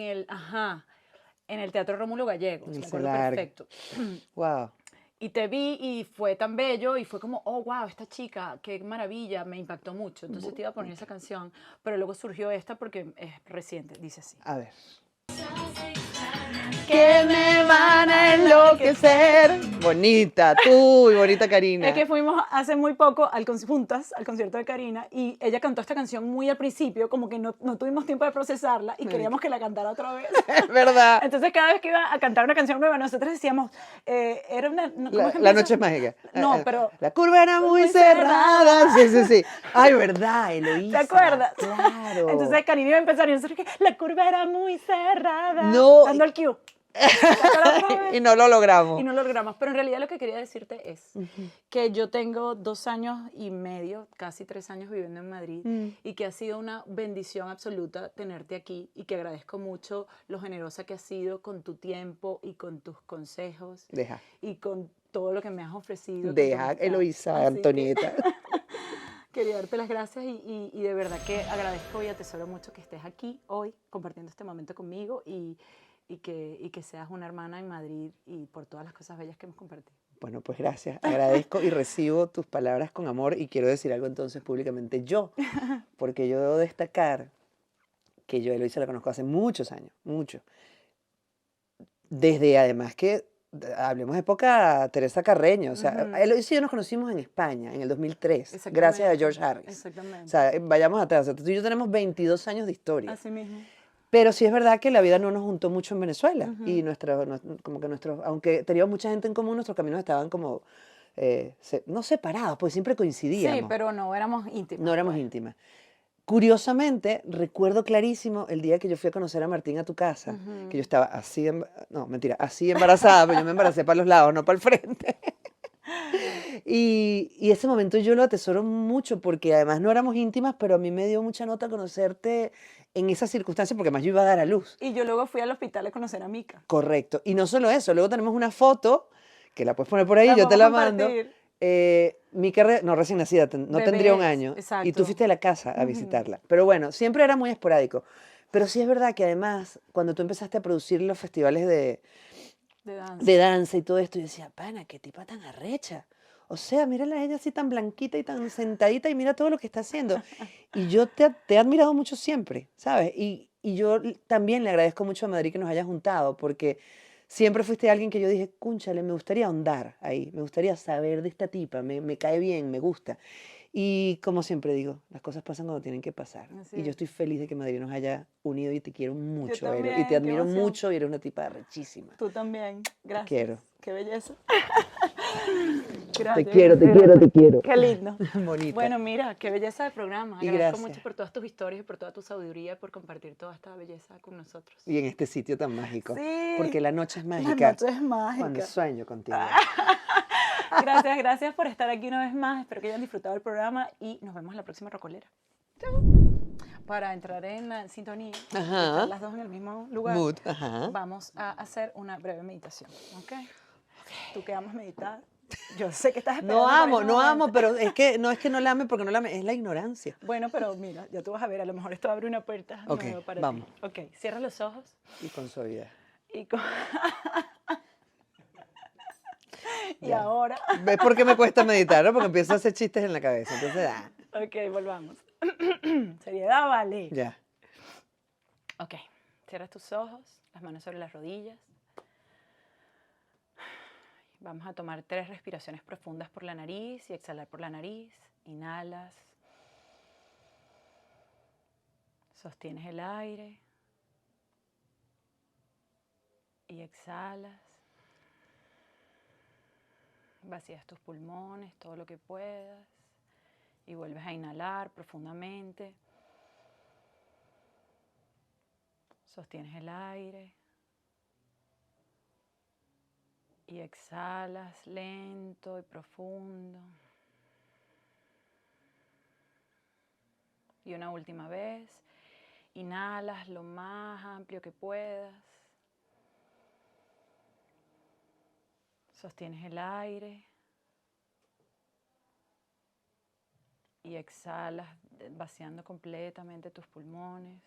[SPEAKER 6] el Teatro Rómulo Gallegos,
[SPEAKER 2] En el
[SPEAKER 6] me acuerdo
[SPEAKER 2] Celar.
[SPEAKER 6] perfecto.
[SPEAKER 2] Wow.
[SPEAKER 6] Y te vi y fue tan bello y fue como, oh, wow, esta chica, qué maravilla, me impactó mucho. Entonces te iba a poner esa canción, pero luego surgió esta porque es reciente, dice así.
[SPEAKER 2] A ver. Que me van a enloquecer. Bonita, tú y bonita Karina.
[SPEAKER 6] Es que fuimos hace muy poco juntas al concierto de Karina y ella cantó esta canción muy al principio, como que no tuvimos tiempo de procesarla y queríamos que la cantara otra vez.
[SPEAKER 2] Es verdad.
[SPEAKER 6] Entonces cada vez que iba a cantar una canción nueva, nosotros decíamos, era una... ¿cómo
[SPEAKER 2] La,
[SPEAKER 6] es que
[SPEAKER 2] la
[SPEAKER 6] empieza?
[SPEAKER 2] noche es mágica.
[SPEAKER 6] No, pero...
[SPEAKER 2] La curva era muy
[SPEAKER 6] Muy
[SPEAKER 2] cerrada.
[SPEAKER 6] cerrada.
[SPEAKER 2] Sí, sí, sí. Ay, verdad, Eloísa.
[SPEAKER 6] ¿Te acuerdas?
[SPEAKER 2] Claro.
[SPEAKER 6] Entonces Karina iba a empezar y nosotros que la curva era muy cerrada.
[SPEAKER 2] No.
[SPEAKER 6] Dando el cue.
[SPEAKER 2] y no lo logramos.
[SPEAKER 6] Y no lo logramos. Pero en realidad lo que quería decirte es que yo tengo 2 años y medio, casi 3 años viviendo en Madrid y que ha sido una bendición absoluta tenerte aquí y que agradezco mucho lo generosa que has sido con tu tiempo y con tus consejos
[SPEAKER 2] Deja.
[SPEAKER 6] y con todo lo que me has ofrecido. con tu
[SPEAKER 2] Deja,
[SPEAKER 6] amistad.
[SPEAKER 2] Eloísa,
[SPEAKER 6] Así que
[SPEAKER 2] Antonieta.
[SPEAKER 6] quería darte las gracias y de verdad que agradezco y atesoro mucho que estés aquí hoy compartiendo este momento conmigo y que seas una hermana en Madrid y por todas las cosas bellas que hemos compartido.
[SPEAKER 2] Bueno, pues gracias. Agradezco y recibo tus palabras con amor y quiero decir algo entonces públicamente yo, porque yo debo destacar que yo a Eloísa la conozco hace muchos años, mucho. Desde además que, hablemos de época Teresa Carreño, o sea, Eloísa y yo nos conocimos en España en el 2003, gracias a George Harris.
[SPEAKER 6] Exactamente.
[SPEAKER 2] O sea, vayamos atrás, o sea, tú y yo tenemos 22 años de historia.
[SPEAKER 6] Así mismo.
[SPEAKER 2] Pero sí es verdad que la vida no nos juntó mucho en Venezuela y aunque teníamos mucha gente en común, nuestros caminos estaban como, no separados, pues siempre coincidíamos.
[SPEAKER 6] Sí, pero no éramos íntimos.
[SPEAKER 2] No éramos íntimas. Curiosamente, recuerdo clarísimo el día que yo fui a conocer a Martín a tu casa, que yo estaba así, no, mentira, así embarazada, pero yo me embaracé para los lados, no para el frente. Y ese momento yo lo atesoro mucho porque además no éramos íntimas, pero a mí me dio mucha nota conocerte en esas circunstancias porque además yo iba a dar a luz.
[SPEAKER 6] Y yo luego fui al hospital a conocer a Mica.
[SPEAKER 2] Correcto. Y no solo eso, luego tenemos una foto que la puedes poner por ahí,
[SPEAKER 6] La
[SPEAKER 2] yo te la
[SPEAKER 6] podemos
[SPEAKER 2] mando.
[SPEAKER 6] compartir.
[SPEAKER 2] Mica, no, recién nacida, no tendría un
[SPEAKER 6] Bebés,
[SPEAKER 2] año. Y tú
[SPEAKER 6] exacto.
[SPEAKER 2] fuiste a la casa a visitarla. Pero bueno, siempre era muy esporádico. Pero sí es verdad que además, cuando tú empezaste a producir los festivales
[SPEAKER 6] De danza.
[SPEAKER 2] de danza y todo esto, yo decía, pana, qué tipa tan arrecha. O sea, mírala a ella así tan blanquita y tan sentadita y mira todo lo que está haciendo. Y yo te he admirado mucho siempre, ¿sabes? Y yo también le agradezco mucho a Madrid que nos haya juntado, porque siempre fuiste alguien que yo dije, cúnchale, me gustaría ahondar ahí, me gustaría saber de esta tipa, me cae bien, me gusta. Y como siempre digo, las cosas pasan cuando tienen que pasar.
[SPEAKER 6] Así
[SPEAKER 2] Y yo
[SPEAKER 6] es.
[SPEAKER 2] estoy feliz de que Madrid nos haya unido y te quiero mucho, Ero, y
[SPEAKER 6] también,
[SPEAKER 2] te
[SPEAKER 6] qué
[SPEAKER 2] admiro
[SPEAKER 6] emoción.
[SPEAKER 2] mucho y eres una tipa rechísima.
[SPEAKER 6] Tú también. Gracias.
[SPEAKER 2] quiero.
[SPEAKER 6] Qué belleza.
[SPEAKER 2] Te
[SPEAKER 6] Gracias.
[SPEAKER 2] quiero, te quiero, te quiero.
[SPEAKER 6] Qué lindo.
[SPEAKER 2] Bonita.
[SPEAKER 6] Bueno, mira, qué belleza de programa.
[SPEAKER 2] Y
[SPEAKER 6] Agradezco
[SPEAKER 2] gracias.
[SPEAKER 6] mucho por todas tus historias y por toda tu sabiduría y por compartir toda esta belleza con nosotros.
[SPEAKER 2] Y en este sitio tan mágico.
[SPEAKER 6] Sí.
[SPEAKER 2] Porque la noche es
[SPEAKER 6] La
[SPEAKER 2] mágica.
[SPEAKER 6] noche es mágica.
[SPEAKER 2] Cuando sueño contigo.
[SPEAKER 6] Gracias por estar aquí una vez más. Espero que hayan disfrutado el programa y nos vemos en la próxima rocolera. Para entrar en la sintonía,
[SPEAKER 2] Ajá.
[SPEAKER 6] estar las dos en el mismo lugar,
[SPEAKER 2] Mood, ajá.
[SPEAKER 6] vamos a hacer una breve meditación. ¿Ok? Tú que amas meditar. Yo sé que estás esperando.
[SPEAKER 2] No
[SPEAKER 6] por
[SPEAKER 2] amo,
[SPEAKER 6] ese
[SPEAKER 2] no
[SPEAKER 6] momento.
[SPEAKER 2] amo, pero es que no la ame porque no la ame, es la ignorancia.
[SPEAKER 6] Bueno, pero mira, ya tú vas a ver, a lo mejor esto abre una puerta
[SPEAKER 2] Ok,
[SPEAKER 6] nueva para
[SPEAKER 2] vamos.
[SPEAKER 6] ti. Ok, cierra los ojos
[SPEAKER 2] Y con suavidad.
[SPEAKER 6] y, y
[SPEAKER 2] Ya.
[SPEAKER 6] ahora,
[SPEAKER 2] ¿Ves por qué me cuesta meditar? ¿No? Porque empiezo a hacer chistes en la cabeza. Entonces,
[SPEAKER 6] ok, volvamos. Seriedad, vale.
[SPEAKER 2] ya.
[SPEAKER 6] Ok, cierras tus ojos, las manos sobre las rodillas. Vamos a tomar 3 respiraciones profundas por la nariz y exhalar por la nariz. Inhalas. Sostienes el aire. Y exhalas. Vacías tus pulmones, todo lo que puedas. Y vuelves a inhalar profundamente. Sostienes el aire. Y exhalas lento y profundo. Y una última vez. Inhalas lo más amplio que puedas. Sostienes el aire. Y exhalas vaciando completamente tus pulmones.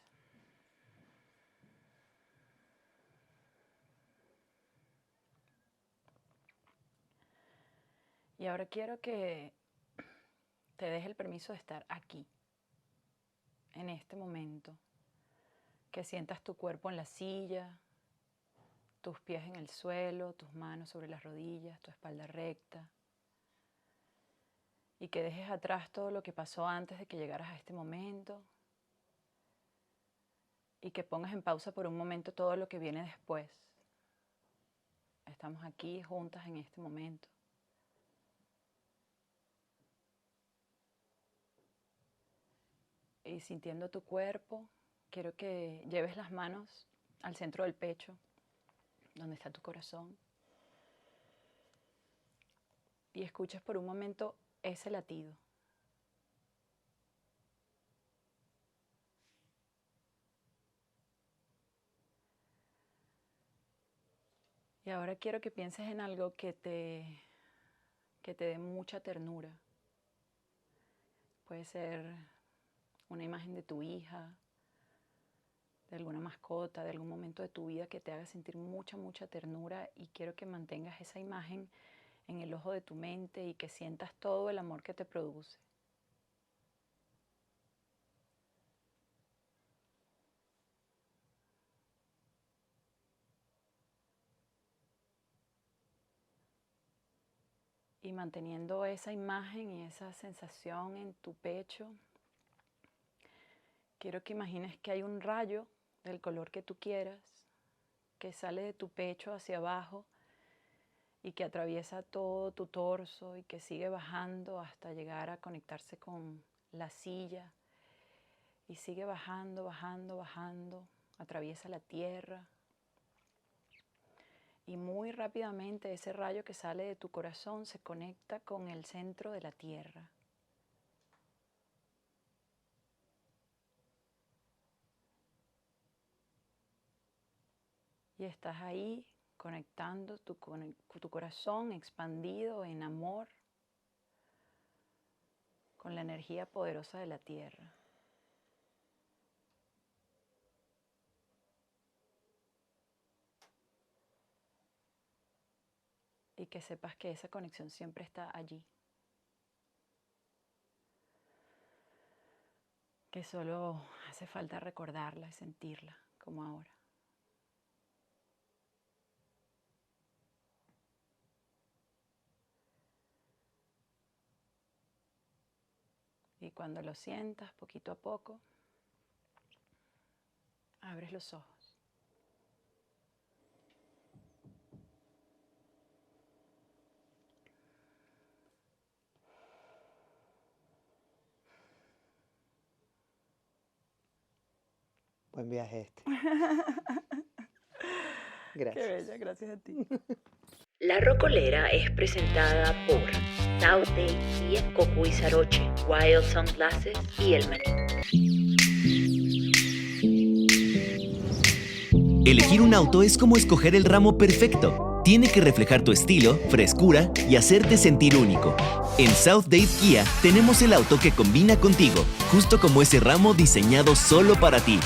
[SPEAKER 6] Y ahora quiero que te des el permiso de estar aquí, en este momento. Que sientas tu cuerpo en la silla, tus pies en el suelo, tus manos sobre las rodillas, tu espalda recta. Y que dejes atrás todo lo que pasó antes de que llegaras a este momento. Y que pongas en pausa por un momento todo lo que viene después. Estamos aquí juntas en este momento. Y sintiendo tu cuerpo, quiero que lleves las manos al centro del pecho, donde está tu corazón. Y escuches por un momento ese latido. Y ahora quiero que pienses en algo que te dé mucha ternura. Puede ser una imagen de tu hija, de alguna mascota, de algún momento de tu vida que te haga sentir mucha, mucha ternura, y quiero que mantengas esa imagen en el ojo de tu mente y que sientas todo el amor que te produce. Y manteniendo esa imagen y esa sensación en tu pecho, quiero que imagines que hay un rayo del color que tú quieras, que sale de tu pecho hacia abajo y que atraviesa todo tu torso y que sigue bajando hasta llegar a conectarse con la silla. Y sigue bajando, bajando, bajando, atraviesa la tierra. Y muy rápidamente ese rayo que sale de tu corazón se conecta con el centro de la tierra. Y estás ahí conectando tu corazón expandido en amor con la energía poderosa de la tierra. Y que sepas que esa conexión siempre está allí. Que solo hace falta recordarla y sentirla como ahora. Y cuando lo sientas, poquito a poco, abres los ojos.
[SPEAKER 2] Buen viaje este.
[SPEAKER 6] Qué
[SPEAKER 2] Gracias.
[SPEAKER 6] bella, gracias a ti.
[SPEAKER 1] La Rocolera es presentada por South Day, Kia, Coco y Saroche, Wild Sunglasses y El Maní.
[SPEAKER 7] Elegir un auto es como escoger el ramo perfecto. Tiene que reflejar tu estilo, frescura y hacerte sentir único. En South Dade Kia tenemos el auto que combina contigo, justo como ese ramo diseñado solo para ti.